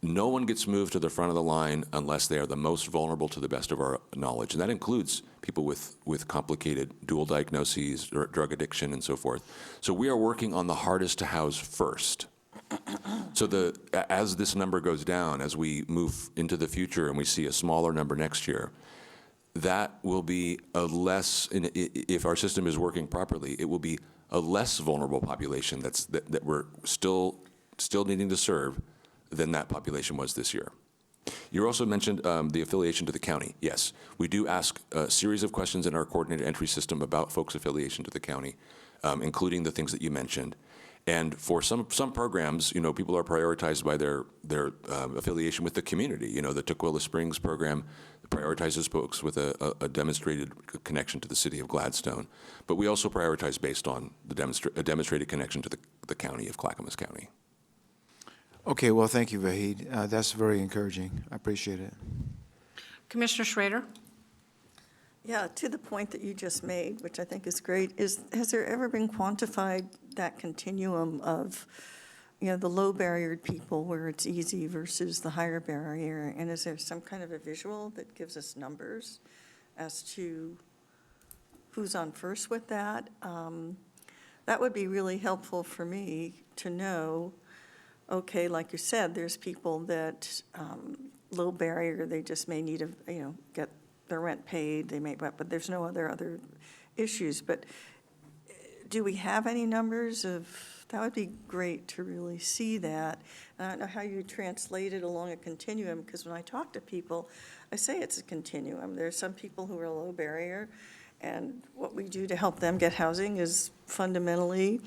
no one gets moved to the front of the line unless they are the most vulnerable to the best of our knowledge. And that includes people with complicated dual diagnoses, or drug addiction, and so forth. So we are working on the hardest to house first. So as this number goes down, as we move into the future and we see a smaller number next year, that will be if our system is working properly, it will be a less vulnerable population that we're still needing to serve than that population was this year. You also mentioned the affiliation to the county. Yes, we do ask a series of questions in our coordinated entry system about folks' affiliation to the county, including the things that you mentioned. And for some programs, people are prioritized by their affiliation with the community. The Tukwila Springs program prioritizes folks with a demonstrated connection to the city of Gladstone. But we also prioritize based on a demonstrated connection to the county of Clackamas County. Okay, well, thank you, Vahid. That's very encouraging. I appreciate it. Commissioner Schrader? Yeah, to the point that you just made, which I think is great, has there ever been quantified that continuum of, the low-barriered people where it's easy versus the higher barrier? And is there some kind of a visual that gives us numbers as to who's on first with that? That would be really helpful for me to know. Okay, like you said, there's people that low barrier, they just may need to, get their rent paid, but there's no other issues. But do we have any numbers that would be great to really see that. And I don't know how you translate it along a continuum, because when I talk to people, I say it's a continuum. There's some people who are low barrier, and what we do to help them get housing is fundamentally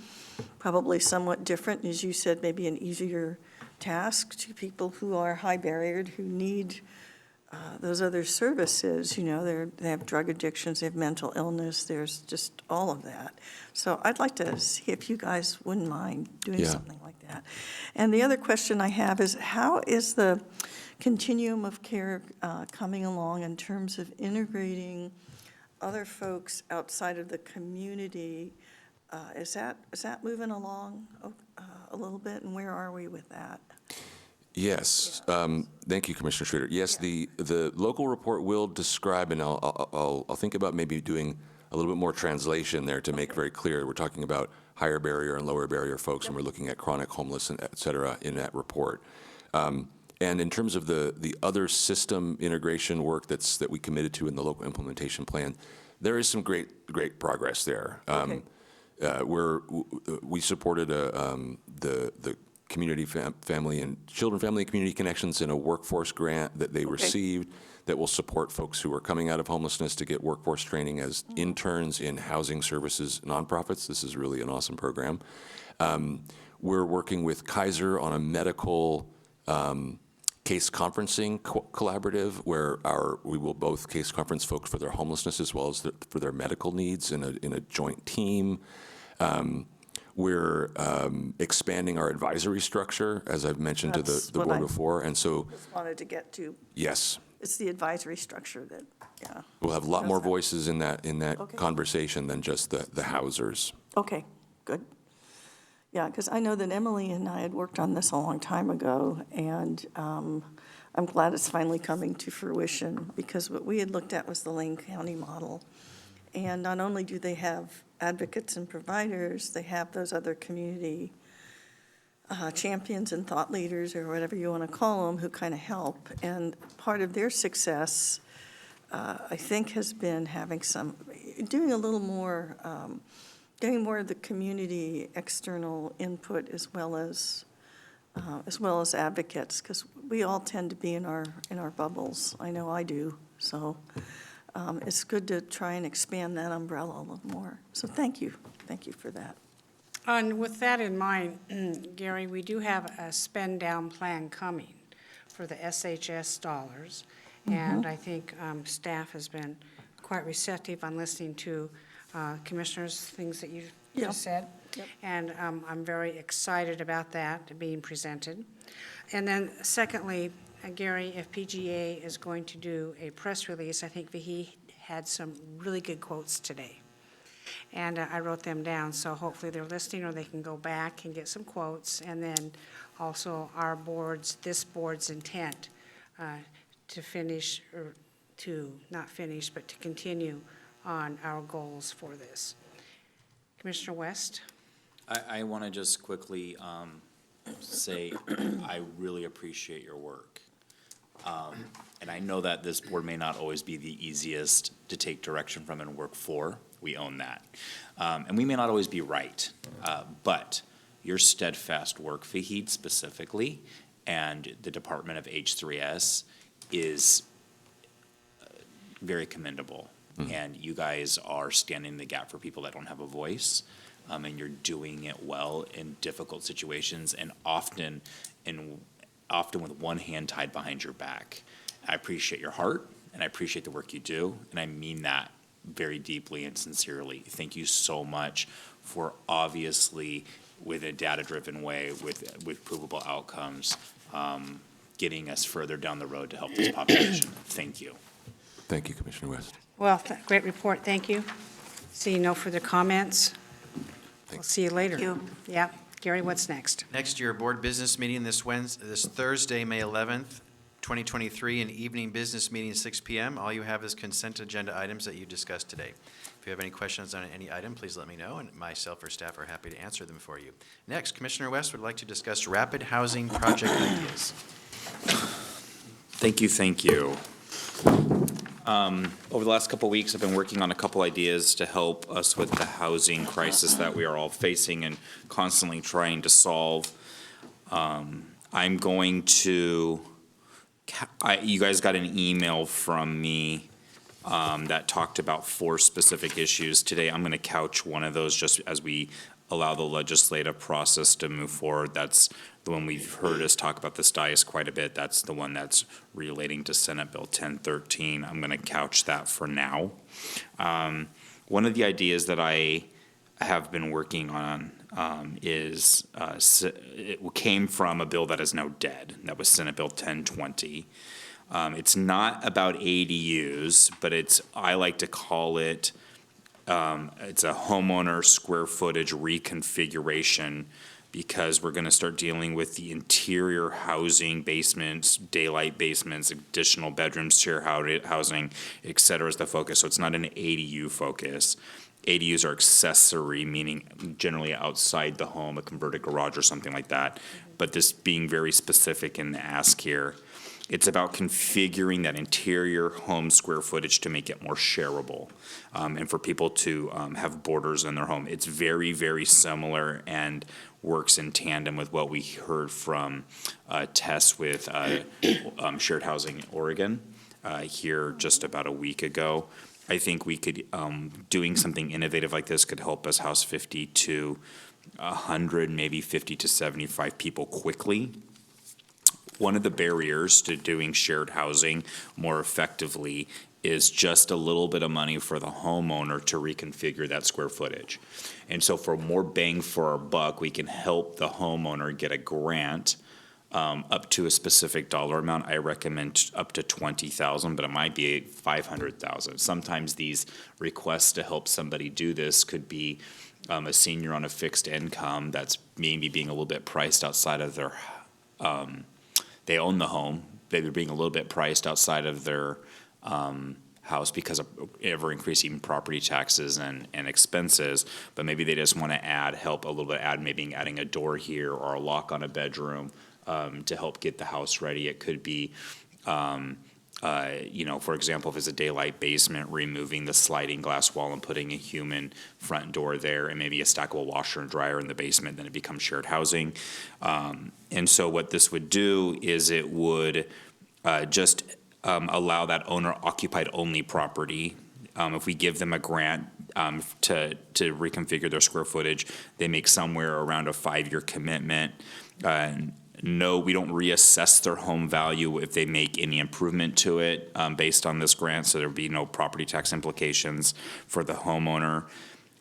probably somewhat different, as you said, maybe an easier task to people who are high barriered, who need those other services. They have drug addictions, they have mental illness, there's just all of that. So I'd like to see if you guys wouldn't mind doing something like that. And the other question I have is, how is the continuum of care coming along in terms of integrating other folks outside of the community? Is that moving along a little bit, and where are we with that? Yes. Thank you, Commissioner Schrader. Yes, the local report will describe, and I'll think about maybe doing a little bit more translation there to make very clear. We're talking about higher barrier and lower barrier folks, and we're looking at chronic homeless, and et cetera, in that report. And in terms of the other system integration work that we committed to in the local implementation plan, there is some great progress there. Okay. We supported the community family and community connections in a workforce grant that they received that will support folks who are coming out of homelessness to get workforce training as interns in housing services nonprofits. This is really an awesome program. We're working with Kaiser on a medical case conferencing collaborative, where we will both case conference folks for their homelessness as well as for their medical needs in a joint team. We're expanding our advisory structure, as I've mentioned to That's the what board I before, and so just wanted to get to. yes, It's the advisory structure that, yeah. we'll have a lot more Does that- voices in that Okay. conversation than just the housers. Okay, good. Yeah, because I know that Emily and I had worked on this a long time ago, and I'm glad it's finally coming to fruition, because what we had looked at was the Lane County model. And not only do they have advocates and providers, they have those other community champions and thought leaders, or whatever you want to call them, who kind of help. And part of their success, I think, has been doing a little more, getting more of the community external input as well as advocates, because we all tend to be in our bubbles. I know I do. So it's good to try and expand that umbrella a little more. So thank you for that. And with that in mind, Gary, we do have a spend down plan coming for the SHS dollars. And I think staff has been quite receptive on listening to commissioners, things that you've just said. Yep. And I'm very excited about that being presented. And then secondly, Gary, if PGA is going to do a press release, I think he had some really good quotes today. And I wrote them down, so hopefully they're listening, or they can go back and get some quotes. And then also this board's intent to finish, or to not finish, but to continue on our goals for this. Commissioner West? I want to just quickly say I really appreciate your work. And I know that this board may not always be the easiest to take direction from and work for. We own that. And we may not always be right. But your steadfast work, Fahid specifically, and the Department of H3S is very commendable. And you guys are standing in the gap for people that don't have a voice. And you're doing it well in difficult situations, and often with one hand tied behind your back. I appreciate your heart, and I appreciate the work you do, and I mean that very deeply and sincerely. Thank you so much for obviously, with a data-driven way, with provable outcomes, getting us further down the road to help this population. Thank you. Thank you, Commissioner West. Well, great report, thank you. Seeing no further comments, we'll see you later. Thank you. Yeah, Gary, what's next? Next, your board business meeting this Thursday, May 11th, 2023, an evening business meeting, 6 p.m. All you have is consent agenda items that you discussed today. If you have any questions on any item, please let me know, and myself or staff are happy to answer them for you. Next, Commissioner West would like to discuss rapid housing project ideas. Thank you. Over the last couple of weeks, I've been working on a couple ideas to help us with the housing crisis that we are all facing and constantly trying to solve. I'm going to, you guys got an email from me that talked about 4 specific issues. Today, I'm going to couch one of those just as we allow the legislative process to move forward. That's the one we've heard us talk about this dais quite a bit. That's the one that's relating to Senate Bill 1013. I'm going to couch that for now. One of the ideas that I have been working on it came from a bill that is now dead. That was Senate Bill 1020. It's not about ADUs, but I like to call it, it's a homeowner square footage reconfiguration, because we're going to start dealing with the interior housing, basements, daylight basements, additional bedrooms, share housing, et cetera, is the focus. So it's not an ADU focus. ADUs are accessory, meaning generally outside the home, a converted garage or something like that. But this being very specific in the ask here, it's about configuring that interior home square footage to make it more shareable, and for people to have borders in their home. It's very, very similar and works in tandem with what we heard from Tess with shared housing in Oregon here just about a week ago. I think we could, doing something innovative like this could help us house 50 to 100, maybe 50 to 75 people quickly one of the barriers to doing shared housing more effectively is just a little bit of money for the homeowner to reconfigure that square footage. And so for more bang for our buck, we can help the homeowner get a grant up to a specific dollar amount. I recommend up to $20,000, but it might be $500,000. Sometimes these requests to help somebody do this could be a senior on a fixed income that's maybe being a little bit priced outside of their, they own the home, they're being a little bit priced outside of their house because of ever-increasing property taxes and expenses, but maybe they just want to help a little bit, maybe adding a door here or a lock on a bedroom to help get the house ready. It could be, for example, if it's a daylight basement, removing the sliding glass wall and putting a human front door there and maybe a stackable washer and dryer in the basement, then it becomes shared housing. And so what this would do is it would just allow that owner-occupied only property. If we give them a grant to reconfigure their square footage, they make somewhere around a 5-year commitment. No, we don't reassess their home value if they make any improvement to it based on this grant, so there'd be no property tax implications for the homeowner.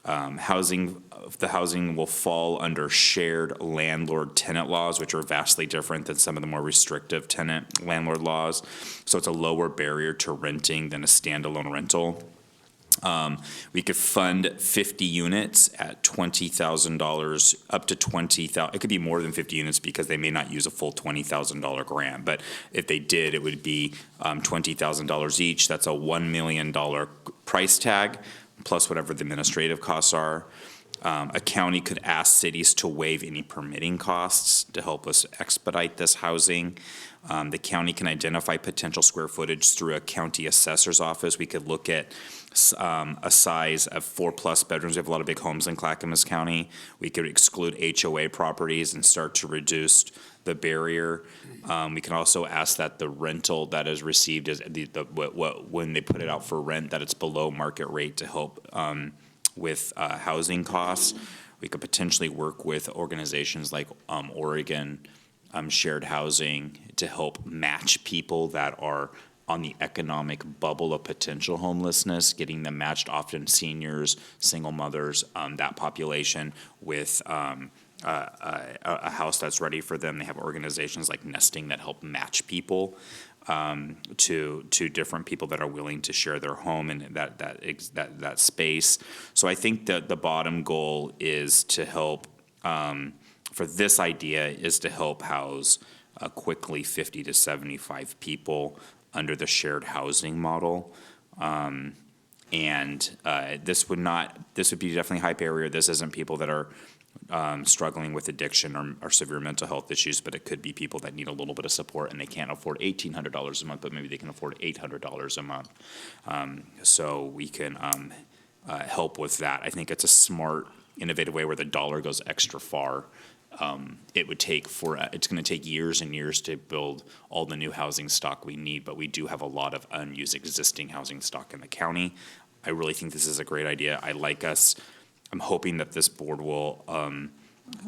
The housing will fall under shared landlord-tenant laws, which are vastly different than some of the more restrictive tenant landlord laws. So it's a lower barrier to renting than a standalone rental. We could fund 50 units at $20,000, up to $20,000. It could be more than 50 units because they may not use a full $20,000 grant. But if they did, it would be $20,000 each. That's a $1 million price tag, plus whatever the administrative costs are. A county could ask cities to waive any permitting costs to help us expedite this housing. The county can identify potential square footage through a county assessor's office. We could look at a size of 4+ bedrooms. We have a lot of big homes in Clackamas County. We could exclude HOA properties and start to reduce the barrier. We can also ask that the rental that is received is when they put it out for rent, that it's below market rate to help with housing costs. We could potentially work with organizations like Oregon Shared Housing to help match people that are on the economic bubble of potential homelessness, getting them matched, often seniors, single mothers, that population with a house that's ready for them. They have organizations like Nesting that help match people to different people that are willing to share their home and that space. So I think that the bottom goal is to help, for this idea, is to help house quickly 50 to 75 people under the shared housing model. This would be definitely high barrier. This isn't people that are struggling with addiction or severe mental health issues, but it could be people that need a little bit of support and they can't afford $1,800 a month, but maybe they can afford $800 a month. So we can help with that. I think it's a smart, innovative way where the dollar goes extra far. It's going to take years and years to build all the new housing stock we need, but we do have a lot of unused existing housing stock in the county. I really think this is a great idea. I'm hoping that this board will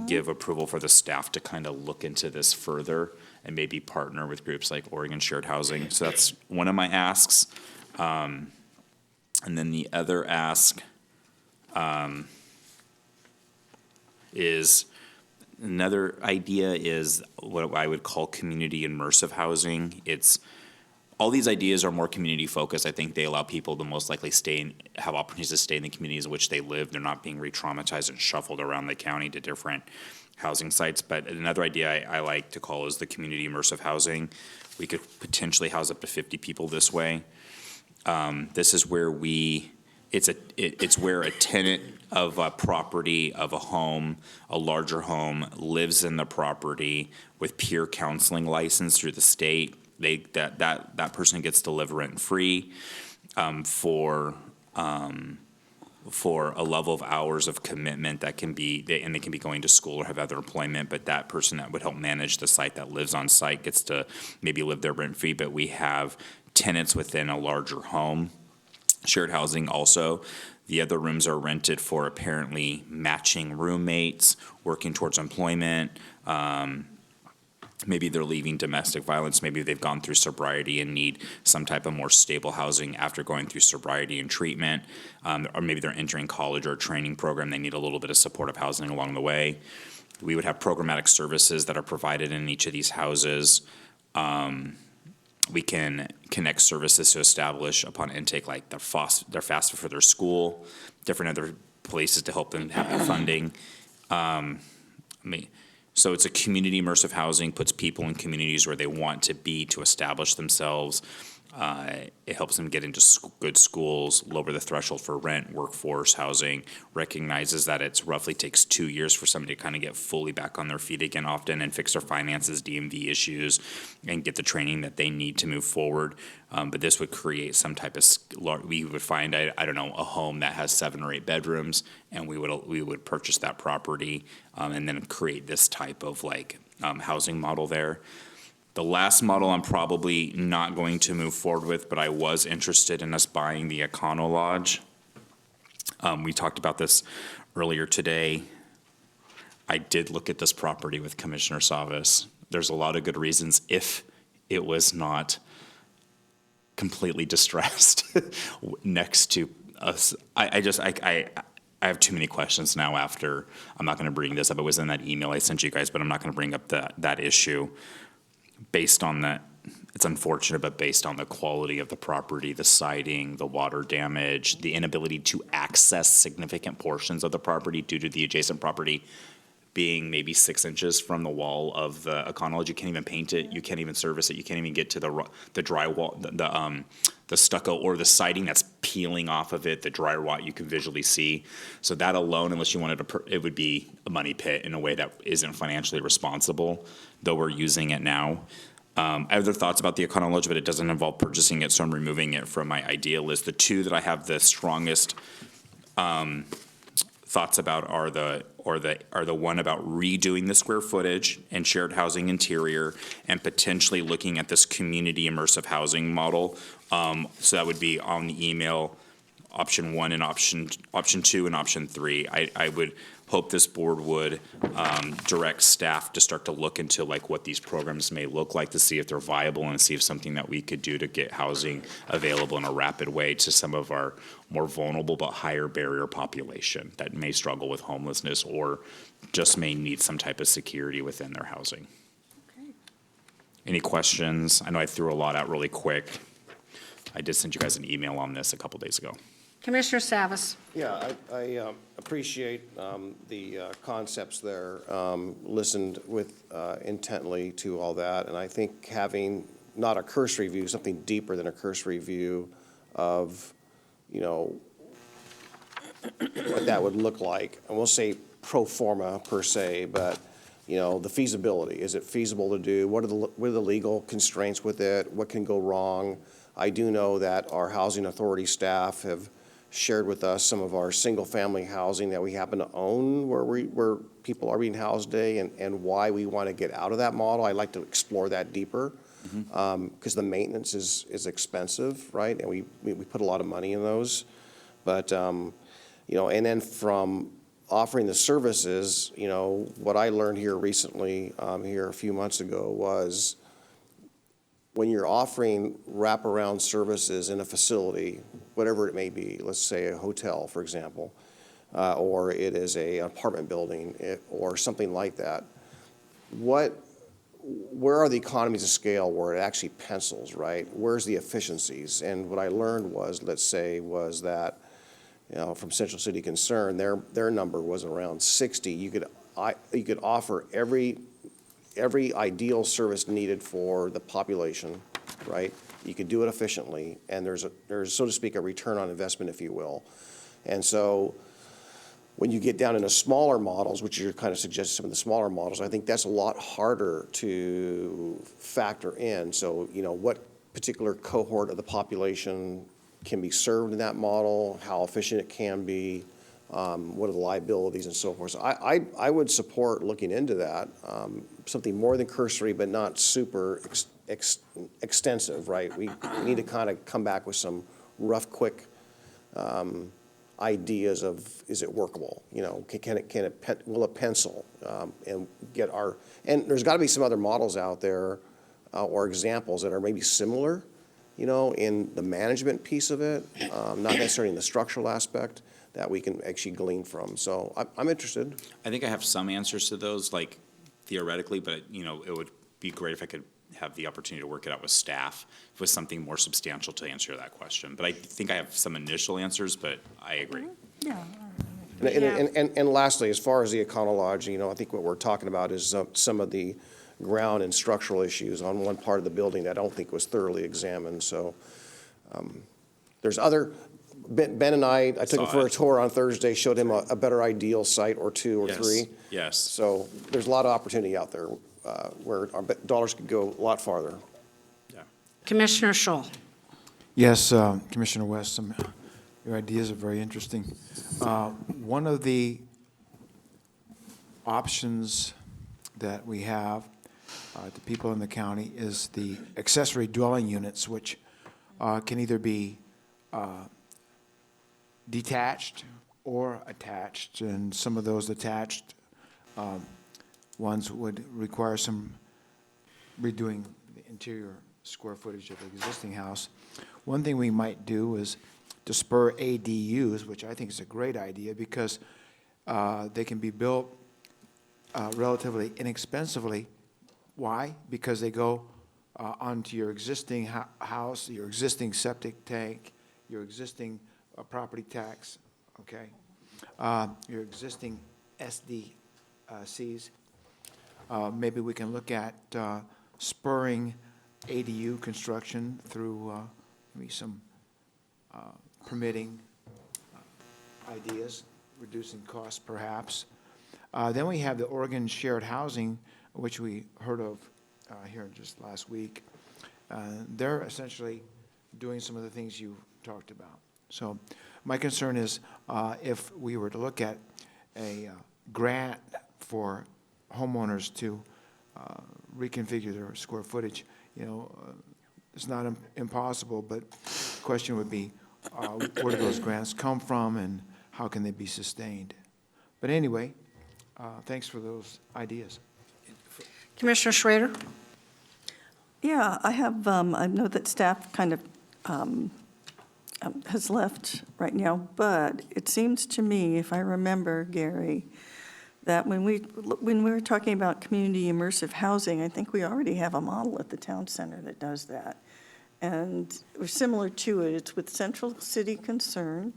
give approval for the staff to kind of look into this further and maybe partner with groups like Oregon Shared Housing. So that's one of my asks. And then the other ask is, another idea is what I would call community immersive housing. All these ideas are more community focused. I think they allow people to most likely have opportunities to stay in the communities in which they live. They're not being re-traumatized and shuffled around the county to different housing sites. But another idea I like to call is the community immersive housing. We could potentially house up to 50 people this way. This is where it's where a tenant of a property, of a home, a larger home, lives in the property with peer counseling license through the state. That person gets to live rent-free for a level of hours of commitment that can be, and they can be going to school or have other employment, but that person that would help manage the site, that lives on site, gets to maybe live there rent-free. But we have tenants within a larger home. Shared housing also. The other rooms are rented for apparently matching roommates, working towards employment, maybe they're leaving domestic violence, maybe they've gone through sobriety and need some type of more stable housing after going through sobriety and treatment, or maybe they're entering college or a training program, they need a little bit of supportive housing along the way. We would have programmatic services that are provided in each of these houses. We can connect services to establish upon intake, like their FAFSA for their school, different other places to help them have their funding. So it's a community immersive housing, puts people in communities where they want to be to establish themselves. It helps them get into good schools, lower the threshold for rent, workforce housing, recognizes that it roughly takes 2 years for somebody to kind of get fully back on their feet again often and fix their finances, DMV issues, and get the training that they need to move forward. But this would create some type of, we would find, I don't know, a home that has 7 or 8 bedrooms, and we would purchase that property and then create this type of like housing model there. The last model I'm probably not going to move forward with, but I was interested in us buying the Econo Lodge. We talked about this earlier today. I did look at this property with Commissioner Savas. There's a lot of good reasons if it was not completely distressed next to us. I have too many questions now after, I'm not going to bring this up. It was in that email I sent you guys, but I'm not going to bring up that issue. Based on that, it's unfortunate, but based on the quality of the property, the siding, the water damage, the inability to access significant portions of the property due to the adjacent property being maybe 6 inches from the wall of the Econo, you can't even paint it, you can't even service it, you can't even get to the drywall, the stucco or the siding that's peeling off of it, the dry rot you can visually see. So that alone, unless you wanted to, it would be a money pit in a way that isn't financially responsible, though we're using it now. I have other thoughts about the Econo Lodge, but it doesn't involve purchasing it, so I'm removing it from my idea list. The two that I have the strongest thoughts about are the one about redoing the square footage and shared housing interior and potentially looking at this community immersive housing model. So that would be on the email, option 1 and option 2 and option 3. I would hope this board would direct staff to start to look into like what these programs may look like to see if they're viable and see if something that we could do to get housing available in a rapid way to some of our more vulnerable but higher barrier population that may struggle with homelessness or just may need some type of security within their housing. Okay. Any questions? I know I threw a lot out really quick. I did send you guys an email on this a couple days ago. Commissioner Savas. Yeah, I appreciate the concepts there, listened with intently to all that, and I think having not a cursory view, something deeper than a cursory view of, you know, what that would look like. And we'll say pro forma per se, but, you know, the feasibility. Is it feasible to do? What are the legal constraints with it? What can go wrong? I do know that our housing authority staff have shared with us some of our single-family housing that we happen to own where people are being housed today and why we want to get out of that model. I'd like to explore that deeper because the maintenance is expensive, right? And we put a lot of money in those. But, you know, and then from offering the services, you know, what I learned here recently, here a few months ago was when you're offering wraparound services in a facility, whatever it may be, let's say a hotel, for example, or it is an apartment building or something like that, where are the economies of scale where it actually pencils, right? Where's the efficiencies? And what I learned was, was that, you know, from Central City Concern, their number was around 60. You could offer every ideal service needed for the population, right? You could do it efficiently, and there's, so to speak, a return on investment, if you will. And so when you get down into smaller models, which you're kind of suggesting some of the smaller models, I think that's a lot harder to factor in. So, you know, what particular cohort of the population can be served in that model, how efficient it can be, what are the liabilities and so forth. So I would support looking into that, something more than cursory but not super extensive, right? We need to kind of come back with some rough, quick ideas of, is it workable? You know, will it pencil? And get and there's got to be some other models out there or examples that are maybe similar, you know, in the management piece of it, not necessarily in the structural aspect, that we can actually glean from. So I'm interested. I think I have some answers to those, like theoretically, but, you know, it would be great if I could have the opportunity to work it out with staff with something more substantial to answer that question. But I think I have some initial answers, but I agree. Yeah. And lastly, as far as the econology, you know, I think what we're talking about is some of the ground and structural issues on one part of the building that I don't think was thoroughly examined. So there's other, Ben and I took him for a tour on Thursday, showed him a better ideal site or two or three. Yes. So there's a lot of opportunity out there where our dollars could go a lot farther. Yeah. Commissioner Scholl. Yes, Commissioner West, your ideas are very interesting. One of the options that we have to people in the county is the accessory dwelling units, which can either be detached or attached, and some of those attached ones would require some redoing the interior square footage of the existing house. One thing we might do is to spur ADUs, which I think is a great idea, because they can be built relatively inexpensively. Why? Because they go onto your existing house, your existing septic tank, your existing property tax, okay, your existing SDCs. Maybe we can look at spurring ADU construction through maybe some permitting ideas, reducing costs perhaps. Then we have the Oregon Shared Housing, which we heard of here just last week. They're essentially doing some of the things you talked about. So my concern is if we were to look at a grant for homeowners to reconfigure their square footage, you know, it's not impossible, but the question would be where do those grants come from and how can they be sustained? But anyway, thanks for those ideas. Commissioner Schrader. Yeah, I have, I know that staff kind of has left right now, but it seems to me, if I remember, Gary, that when we were talking about community immersive housing, I think we already have a model at the town center that does that. And we're similar to it. It's with Central City Concern,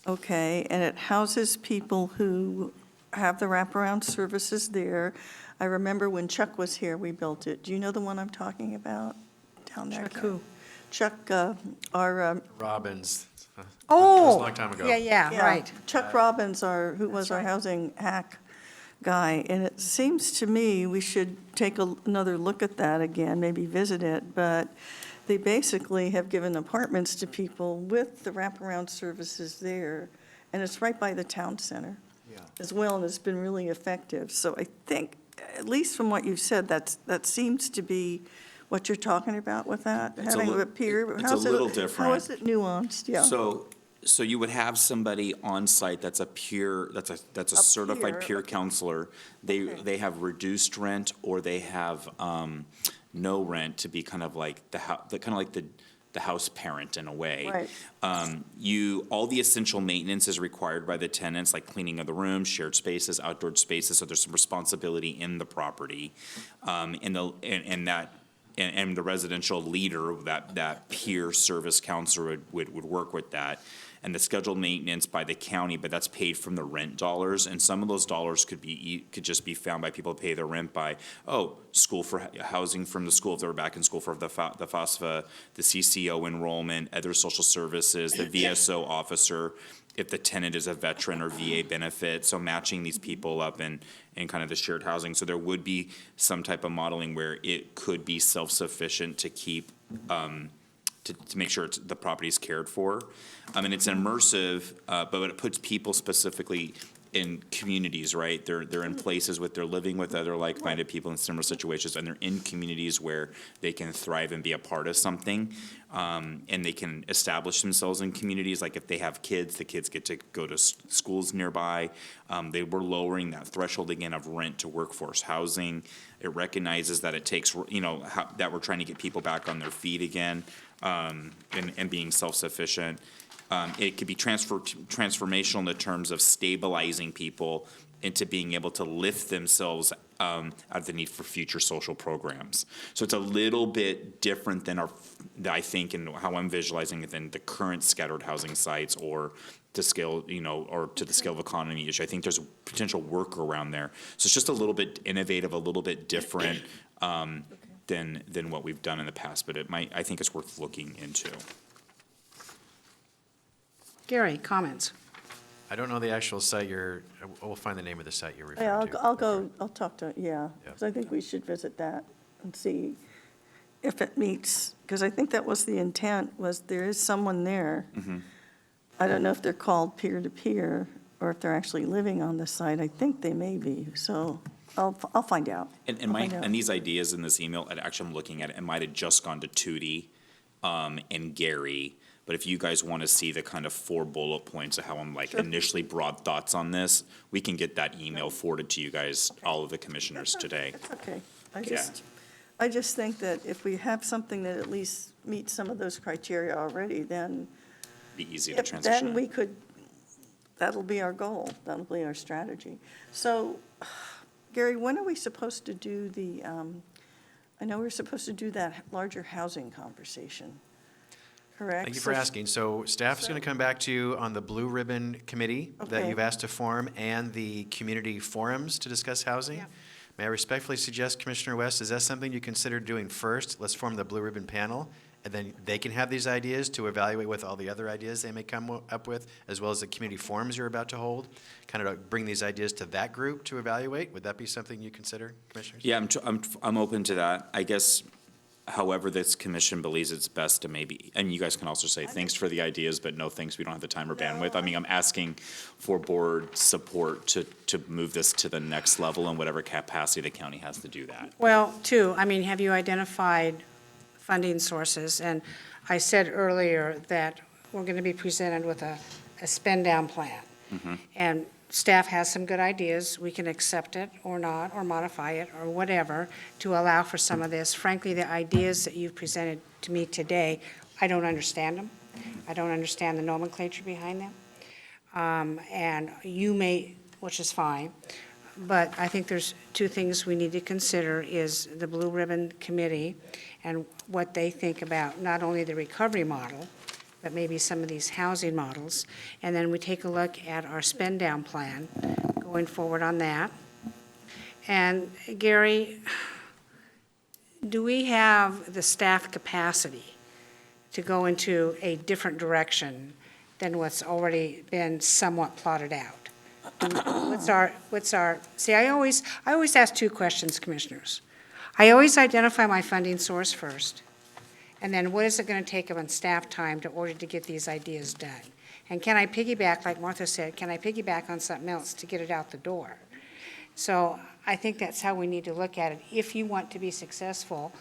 okay, and it houses people who have the wraparound services there. I remember when Chuck was here, we built it. Do you know the one I'm talking about down there? Chuck who? Chuck, our. Robbins. Oh. That was a long time ago. Yeah, right. Chuck Robbins, who was our housing hack guy. And it seems to me we should take another look at that again, maybe visit it. But they basically have given apartments to people with the wraparound services there. And it's right by the town center as well, and it's been really effective. So I think, at least from what you've said, that seems to be what you're talking about with that, having a peer. It's a little different. How is it nuanced? Yeah. So you would have somebody on site that's a certified peer counselor. They have reduced rent or they have no rent to be kind of like the house parent in a way. Right. All the essential maintenance is required by the tenants, like cleaning of the rooms, shared spaces, outdoor spaces. So there's some responsibility in the property, and the residential leader, that peer service counselor would work with that. And the scheduled maintenance by the county, but that's paid from the rent dollars. And some of those dollars could just be found by people who pay their rent by, school for housing from the school if they're back in school for the FAFSA, the CCO enrollment, other social services, the VSO officer, if the tenant is a veteran or VA benefit. So matching these people up in kind of the shared housing. So there would be some type of modeling where it could be self-sufficient to keep, to make sure the property is cared for. And it's immersive, but it puts people specifically in communities, right? They're in places they're living with other like-minded people in similar situations, and they're in communities where they can thrive and be a part of something. And they can establish themselves in communities, like if they have kids, the kids get to go to schools nearby. They were lowering that threshold again of rent to workforce housing. It recognizes that it takes, that we're trying to get people back on their feet again, and being self-sufficient. It could be transformational in the terms of stabilizing people into being able to lift themselves out of the need for future social programs. So it's a little bit different than I think, and how I'm visualizing it, than the current scattered housing sites or to scale, or to the scale of economy issue. I think there's a potential workaround there. So it's just a little bit innovative, a little bit different than what we've done in the past, but I think it's worth looking into. Gary, comments? I don't know the actual site we'll find the name of the site you're referring Yeah, to. I'll talk to, because I think we should visit that and see if it meets, because I think that was the intent, was there is someone there. I don't know if they're called peer-to-peer or if they're actually living on the site. I think they may be, so I'll find out. And these ideas in this email, actually I'm looking at it might have just gone to Tootie and Gary. But if you guys want to see the kind of 4 bullet points of how I'm initially broad thoughts on this, we can get that email forwarded to you guys, all of the commissioners today. That's okay. I just think that if we have something that at least meets some of those criteria already, then Be easy to transition. then that'll be our goal, that'll be our strategy. So, Gary, when are we supposed to do I know we're supposed to do that larger housing conversation, correct? Thank you for asking. So staff is going to come back to you on the Blue Ribbon Committee that Okay. you've asked to form and the community forums to discuss housing. Yeah. May I respectfully suggest, Commissioner West, is that something you consider doing first? Let's form the Blue Ribbon panel, and then they can have these ideas to evaluate with all the other ideas they may come up with, as well as the community forums you're about to hold, kind of bring these ideas to that group to evaluate. Would that be something you consider, Commissioners? Yeah, I'm open to that. I guess, however this commission believes it's best to maybe, and you guys can also say thanks for the ideas, but no thanks, we don't have the time or bandwidth. I mean, I'm asking for board support to move this to the next level in whatever capacity the county has to do that. Well, too, have you identified funding sources? And I said earlier that we're going to be presented with a spend-down plan. And staff has some good ideas. We can accept it or not, or modify it, or whatever, to allow for some of this. Frankly, the ideas that you've presented to me today, I don't understand them. I don't understand the nomenclature behind them. And you may, which is fine, but I think there's 2 things we need to consider is the Blue Ribbon Committee and what they think about not only the recovery model, but maybe some of these housing models. And then we take a look at our spend-down plan going forward on that. And Gary, do we have the staff capacity to go into a different direction than what's already been somewhat plotted out? See, I always ask 2 questions, Commissioners. I always identify my funding source first, and then what is it going to take on staff time in order to get these ideas done? And can I piggyback, like Martha said, can I piggyback on something else to get it out the door? So I think that's how we need to look at it. If you want to be successful,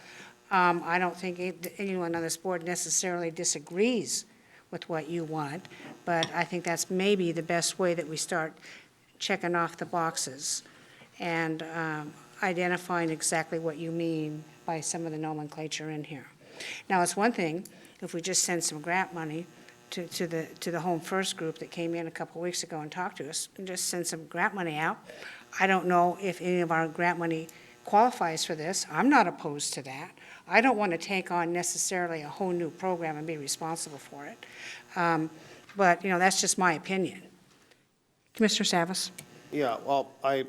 I don't think anyone on this board necessarily disagrees with what you want, but I think that's maybe the best way that we start checking off the boxes and identifying exactly what you mean by some of the nomenclature in here. Now, it's one thing if we just send some grant money to the Home First group that came in a couple of weeks ago and talked to us, and just send some grant money out. I don't know if any of our grant money qualifies for this. I'm not opposed to that. I don't want to take on necessarily a whole new program and be responsible for it. But, that's just my opinion. Commissioner Savas? Yeah, well, I'm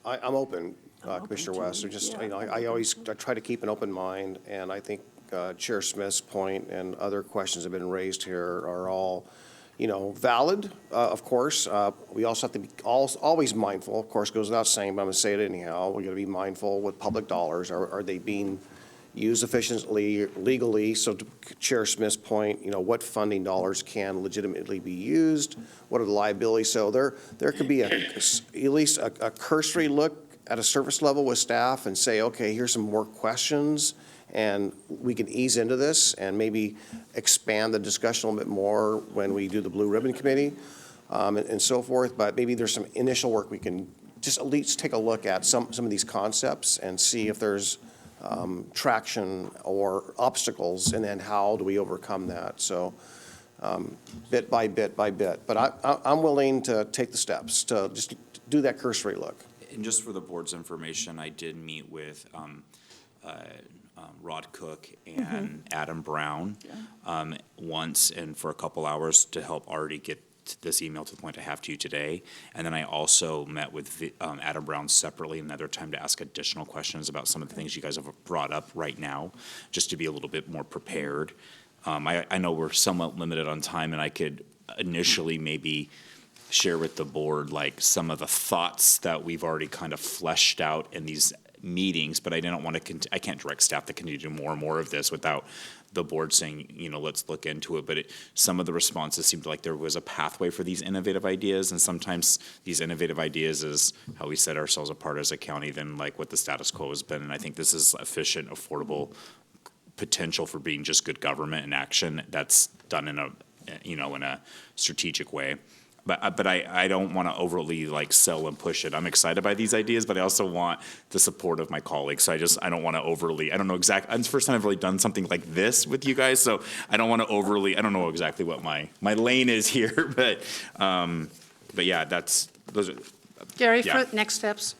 open, Commissioner West. I try to keep an open mind, and I think Chair Smith's point and other questions that have been raised here are all, valid, of course. We also have to be always mindful, of course, goes without saying, but I'm going to say it anyhow. We got to be mindful with public dollars. Are they being used efficiently, legally. So to Chair Smith's point, what funding dollars can legitimately be used? What are the liabilities? So there could be at least a cursory look at a surface level with staff and say, okay, here's some more questions, and we can ease into this and maybe expand the discussion a little bit more when we do the Blue Ribbon Committee and so forth. But maybe there's some initial work we can just at least take a look at some of these concepts and see if there's traction or obstacles, and then how do we overcome that? So bit by bit by bit. But I'm willing to take the steps to just do that cursory look. And just for the board's information, I did meet with Rod Cook and Adam Brown once and for a couple hours to help already get this email to the point I have to you today. And then I also met with Adam Brown separately another time to ask additional questions about some of the things you guys have brought up right now, just to be a little bit more prepared. I know we're somewhat limited on time, and I could initially maybe share with the board like some of the thoughts that we've already kind of fleshed out in these meetings, but I didn't want to, I can't direct staff to continue to do more and more of this without the board saying, let's look into it. But some of the responses seemed like there was a pathway for these innovative ideas, and sometimes these innovative ideas is how we set ourselves apart as a county than like what the status quo has been. And I think this is efficient, affordable potential for being just good government and action that's done in a strategic way. But I don't want to overly like sell and push it. I'm excited by these ideas, but I also want the support of my colleagues. So I don't want to overly, I don't know exactly, it's the first time I've really done something like this with you guys. So I don't want to overly, I don't know exactly what my lane is here, but yeah, those are. Gary, Yeah. for next steps?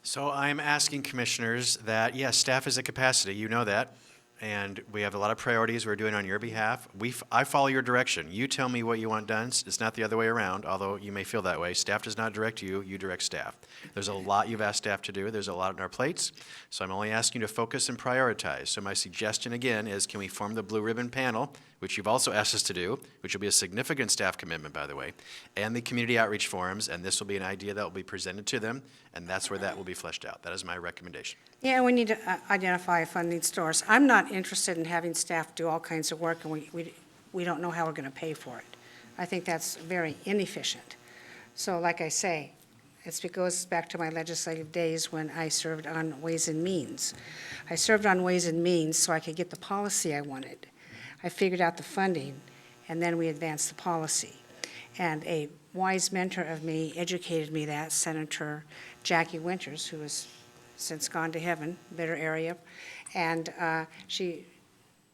So I'm asking commissioners that, yes, staff is at capacity, you know that, and we have a lot of priorities we're doing on your behalf. I follow your direction. You tell me what you want done. It's not the other way around, although you may feel that way. Staff does not direct you, you direct staff. There's a lot you've asked staff to do. There's a lot on our plates, so I'm only asking you to focus and prioritize. So my suggestion again is, can we form the Blue Ribbon Panel, which you've also asked us to do, which will be a significant staff commitment, by the way, and the community outreach forums, and this will be an idea that will be presented to them, and that's where that will be fleshed out. That is my recommendation. Yeah, we need to identify a funding source. I'm not interested in having staff do all kinds of work, and we don't know how we're going to pay for it. I think that's very inefficient. So like I say, it goes back to my legislative days when I served on Ways and Means. I served on Ways and Means so I could get the policy I wanted. I figured out the funding, and then we advanced the policy. And a wise mentor of me educated me that, Senator Jackie Winters, who has since gone to heaven, better area, and she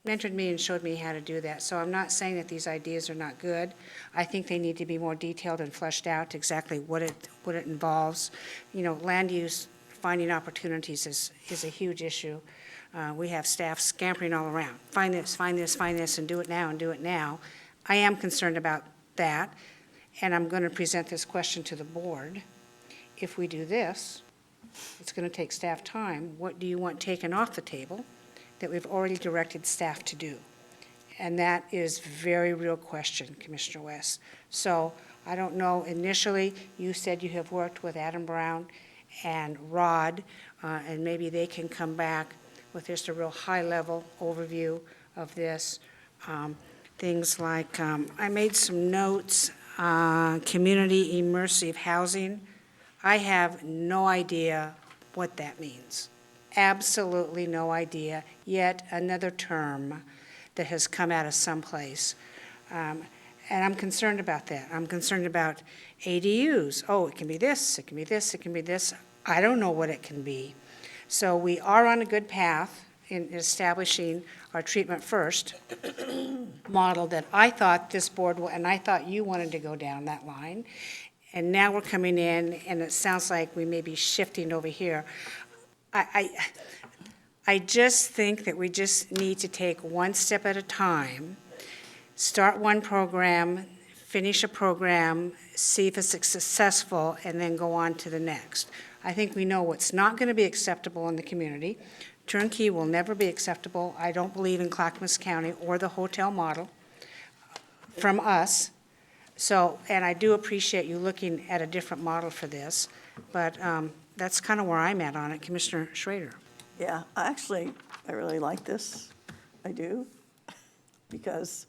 mentored me and showed me how to do that. So I'm not saying that these ideas are not good. I think they need to be more detailed and fleshed out exactly what it involves. Land use, finding opportunities is a huge issue. We have staff scampering all around. Find this, find this, find this, and do it now, and do it now. I am concerned about that, and I'm going to present this question to the board. If we do this, it's going to take staff time. What do you want taken off the table that we've already directed staff to do? And that is a very real question, Commissioner West. So I don't know, initially, you said you have worked with Adam Brown and Rod, and maybe they can come back with just a real high-level overview of this. Things like, I made some notes, community immersive housing. I have no idea what that means. Absolutely no idea. Yet another term that has come out of someplace. And I'm concerned about that. I'm concerned about ADUs. Oh, it can be this, it can be this, it can be this. I don't know what it can be. So we are on a good path in establishing our treatment first model that I thought this board, and I thought you wanted to go down that line. And now we're coming in, and it sounds like we may be shifting over here. I just think that we just need to take one step at a time, start one program, finish a program, see if it's successful, and then go on to the next. I think we know what's not going to be acceptable in the community. Turnkey will never be acceptable. I don't believe in Clackamas County or the hotel model from us. So, and I do appreciate you looking at a different model for this, but that's kind of where I'm at on it. Commissioner Schrader. Yeah, actually, I really like this. I do. Because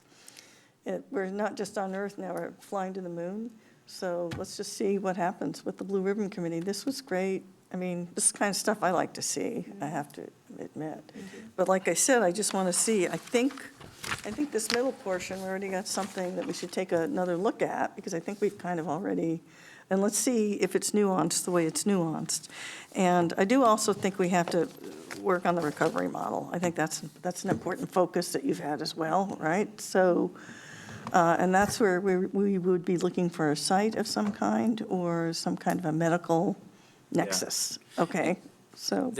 we're not just on Earth now, we're flying to the moon. So let's just see what happens with the Blue Ribbon Committee. This was great. I mean, this is the kind of stuff I like to see, I have to admit. But like I said, I just want to see, I think this middle portion, we already got something that we should take another look at, because I think we've kind of already, and let's see if it's nuanced the way it's nuanced. And I do also think we have to work on the recovery model. I think that's an important focus that you've had as well, right? So, and that's where we would be looking for a site of some kind or some kind of a medical nexus. Okay, so.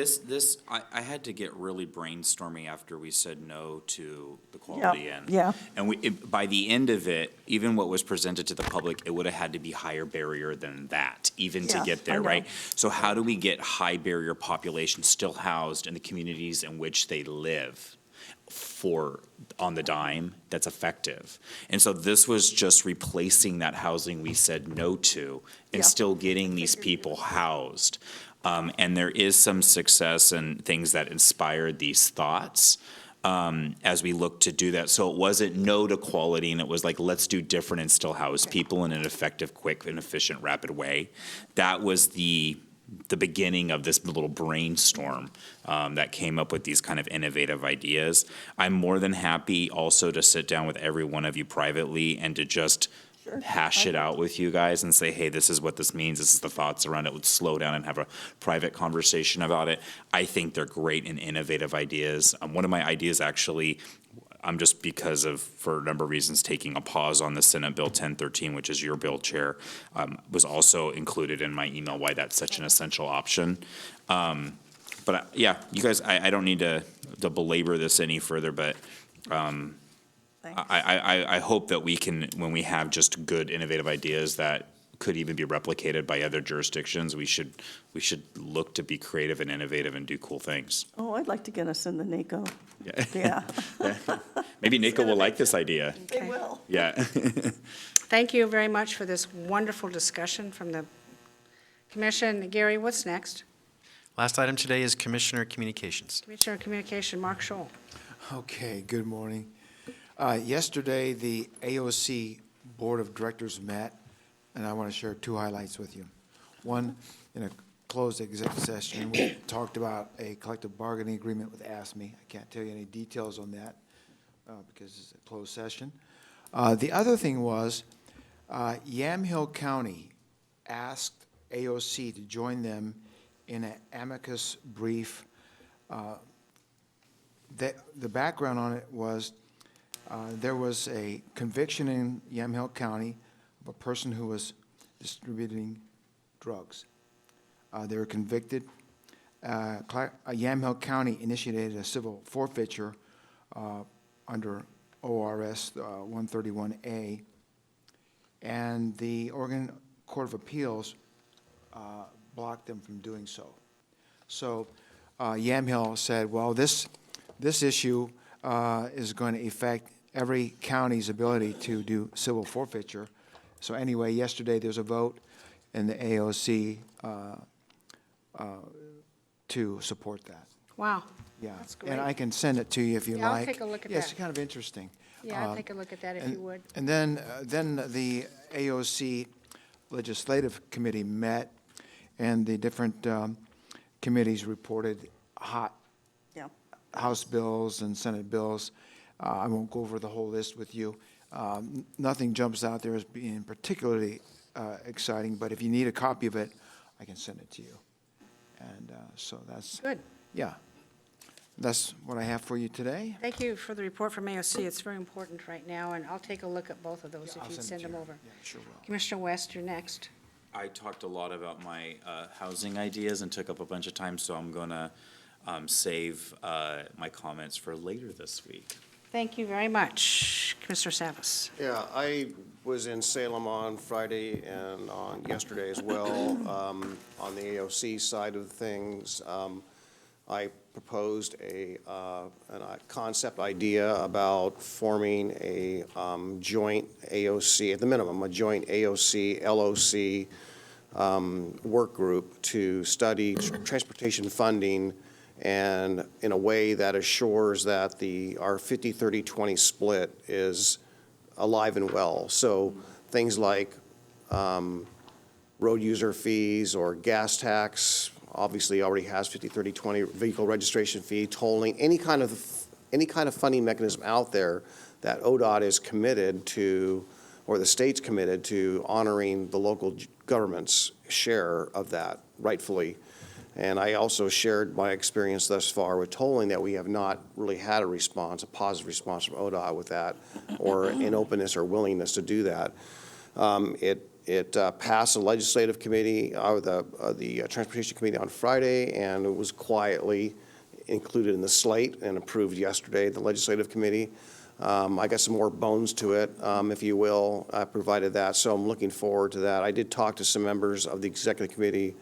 I had to get really brainstormy after we said no to the quality end. Yeah. And by the end of it, even what was presented to the public, it would have had to be higher barrier than that, even to Yeah, get I there, know. right? So how do we get high barrier population still housed in the communities in which they live on the dime that's effective? And so this was just replacing that housing we said no to and Yeah. still getting these people housed. And there is some success and things that inspired these thoughts as we look to do that. So it wasn't no to quality, and it was like, let's do different and still house people in an effective, quick, and efficient, rapid way. That was the beginning of this little brainstorm that came up with these kind of innovative ideas. I'm more than happy also to sit down with every one of you privately and to just hash it out with you guys and say, hey, this is what this means. This is the thoughts around it. Would slow down and have a private conversation about it. I think they're great and innovative ideas. One of my ideas actually, I'm just for a number of reasons, taking a pause on the Senate Bill 1013, which is your bill, Chair, was also included in my email why that's such an essential option. But yeah, you guys, I don't need to belabor this any further, but I hope that we can, when we have just good, innovative ideas that could even be replicated by other jurisdictions, we should look to be creative and innovative and do cool things. Oh, I'd like to get us in the NACO. Yeah. Yeah. Maybe NACO will like this idea. They will. Yeah. Thank you very much for this wonderful discussion from the commission. Gary, what's next? Last item today is Commissioner Communications. Commissioner of Communication, Mark Scholl. Okay, good morning. Yesterday, the AOC Board of Directors met, and I want to share two highlights with you. One, in a closed executive session, we talked about a collective bargaining agreement with ASME. I can't tell you any details on that because it's a closed session. The other thing was Yamhill County asked AOC to join them in an amicus brief. The background on it was there was a conviction in Yamhill County of a person who was distributing drugs. They were convicted. Yamhill County initiated a civil forfeiture under ORS 131A, and the Oregon Court of Appeals blocked them from doing so. So Yamhill said, well, this issue is going to affect every county's ability to do civil forfeiture. So anyway, yesterday there's a vote in the AOC to support that. Wow. Yeah. That's great. And I can send it to you if you Yeah, I'll like. take a look at Yeah, it's that. kind of interesting. Yeah, I'll take a look at that if you would. And then the AOC Legislative Committee met, and the different committees reported hot Yeah. House bills and Senate bills. I won't go over the whole list with you. Nothing jumps out there as being particularly exciting, but if you need a copy of it, I can send it to you. And so that's, Good. yeah. That's what I have for you today. Thank you for the report from AOC. It's very important right now, and I'll take a look at both of those I'll if you send it send to them you. over. Yeah, sure will. Commissioner West, you're next. I talked a lot about my housing ideas and took up a bunch of time, so I'm going to save my comments for later this week. Thank you very much. Commissioner Savas. Yeah, I was in Salem on Friday and on yesterday as well. On the AOC side of things, I proposed a concept idea about forming a joint AOC, at the minimum, a joint AOC, LOC work group to study transportation funding and in a way that assures that our 50-30-20 split is alive and well. So things like road user fees or gas tax, obviously already has 50-30-20, vehicle registration fee, tolling, any kind of funding mechanism out there that ODOT is committed to, or the state's committed to honoring the local government's share of that rightfully. And I also shared my experience thus far with tolling, that we have not really had a response, a positive response from ODOT with that, or an openness or willingness to do that. It passed the legislative committee, or the transportation committee on Friday, and it was quietly included in the slate and approved yesterday at the legislative committee. I got some more bones to it, if you will. I provided that, so I'm looking forward to that. I did talk to some members of the executive committee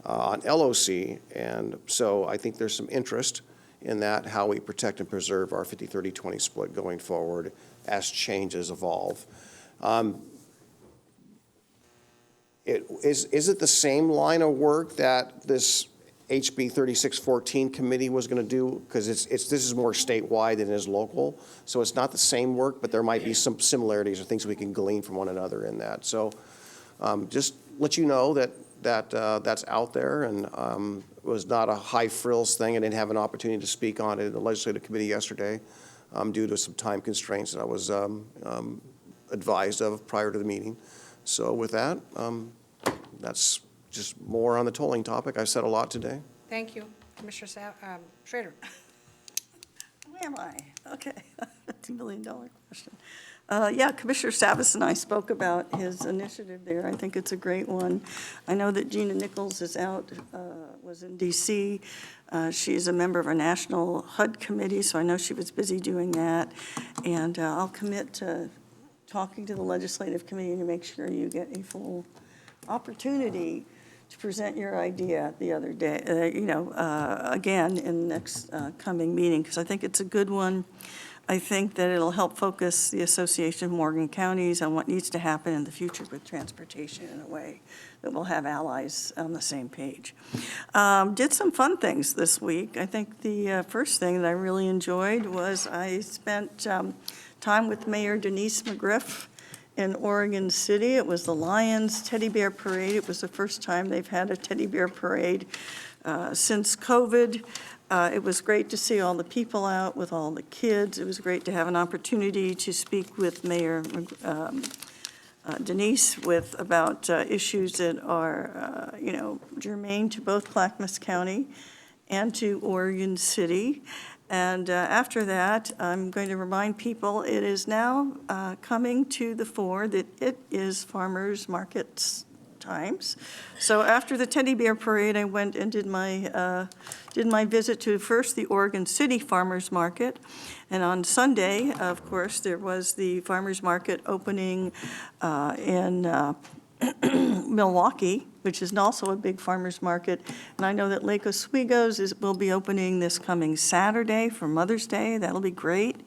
on LOC, and so I think there's some interest in that, how we protect and preserve our 50-30-20 split going forward as changes evolve. Is it the same line of work that this HB 3614 committee was going to do? Because this is more statewide than it is local, so it's not the same work, but there might be some similarities or things we can glean from one another in that. So just let you know that that's out there, and it was not a high frills thing. I didn't have an opportunity to speak on it in the legislative committee yesterday due to some time constraints that I was advised of prior to the meeting. So with that, that's just more on the tolling topic. I've said a lot today. Thank you, Commissioner Schrader. Where am I? Okay, $2 million question. Yeah, Commissioner Savas and I spoke about his initiative there. I think it's a great one. I know that Gina Nichols is out, was in D.C. She's a member of our national HUD committee, so I know she was busy doing that. And I'll commit to talking to the legislative committee to make sure you get a full opportunity to present your idea the other day, again, in the next coming meeting, because I think it's a good one. I think that it'll help focus the Association of Morgan Counties on what needs to happen in the future with transportation in a way that will have allies on the same page. Did some fun things this week. I think the first thing that I really enjoyed was I spent time with Mayor Denise McGriff in Oregon City. It was the Lions Teddy Bear Parade. It was the first time they've had a teddy bear parade since COVID. It was great to see all the people out with all the kids. It was great to have an opportunity to speak with Mayor Denise about issues that are, germane to both Clackamas County and to Oregon City. And after that, I'm going to remind people it is now coming to the fore that it is farmers markets times. So after the Teddy Bear Parade, I went and did my visit to first the Oregon City Farmers Market. And on Sunday, of course, there was the farmers market opening in Milwaukee, which is also a big farmers market. And I know that Lake Oswego's will be opening this coming Saturday for Mother's Day. That'll be great.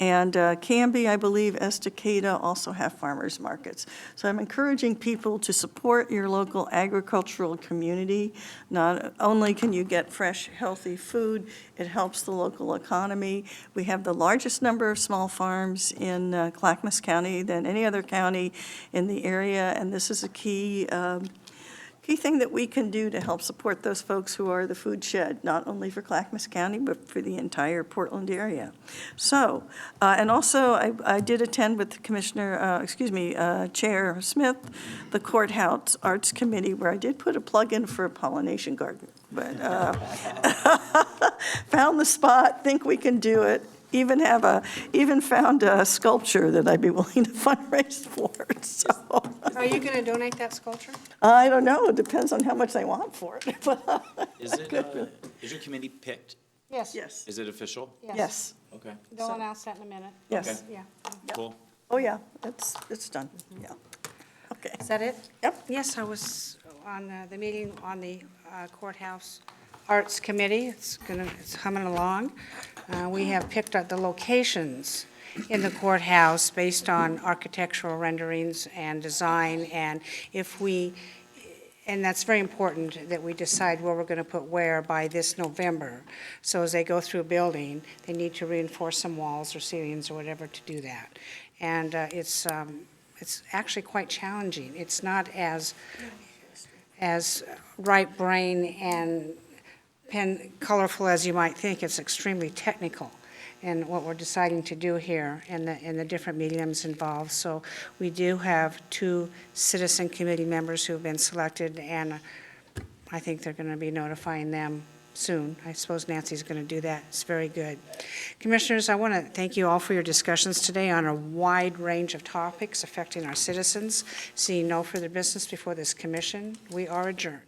And Canby, I believe, Estacada also have farmers markets. So I'm encouraging people to support your local agricultural community. Not only can you get fresh, healthy food, it helps the local economy. We have the largest number of small farms in Clackamas County than any other county in the area, and this is a key thing that we can do to help support those folks who are the food shed, not only for Clackamas County, but for the entire Portland area. So, and also I did attend with Chair Smith, the Courthouse Arts Committee, where I did put a plug in for a pollination garden, but found the spot, think we can do it. Even found a sculpture that I'd be willing to fundraise for. So Are you going to donate that sculpture? I don't know. It depends on how much they want for it. Is your committee picked? Yes. Yes. Is it official? Yes. Okay, They'll announce that in a minute. Yes. Yeah. cool. Oh, yeah. It's done. Yeah. Okay. Is that it? Yep. Yes, I was on the meeting on the Courthouse Arts Committee. It's humming along. We have picked out the locations in the courthouse based on architectural renderings and design, and if we And that's very important that we decide where we're going to put where by this November. So as they go through a building, they need to reinforce some walls or ceilings or whatever to do that. And it's actually quite challenging. It's not as right brain and colorful as you might think. It's extremely technical in what we're deciding to do here and the different mediums involved. So we do have 2 citizen committee members who have been selected, and I think they're going to be notifying them soon. I suppose Nancy's going to do that. It's very good. Commissioners, I want to thank you all for your discussions today on a wide range of topics affecting our citizens. Seeing no further business before this commission, we are adjourned.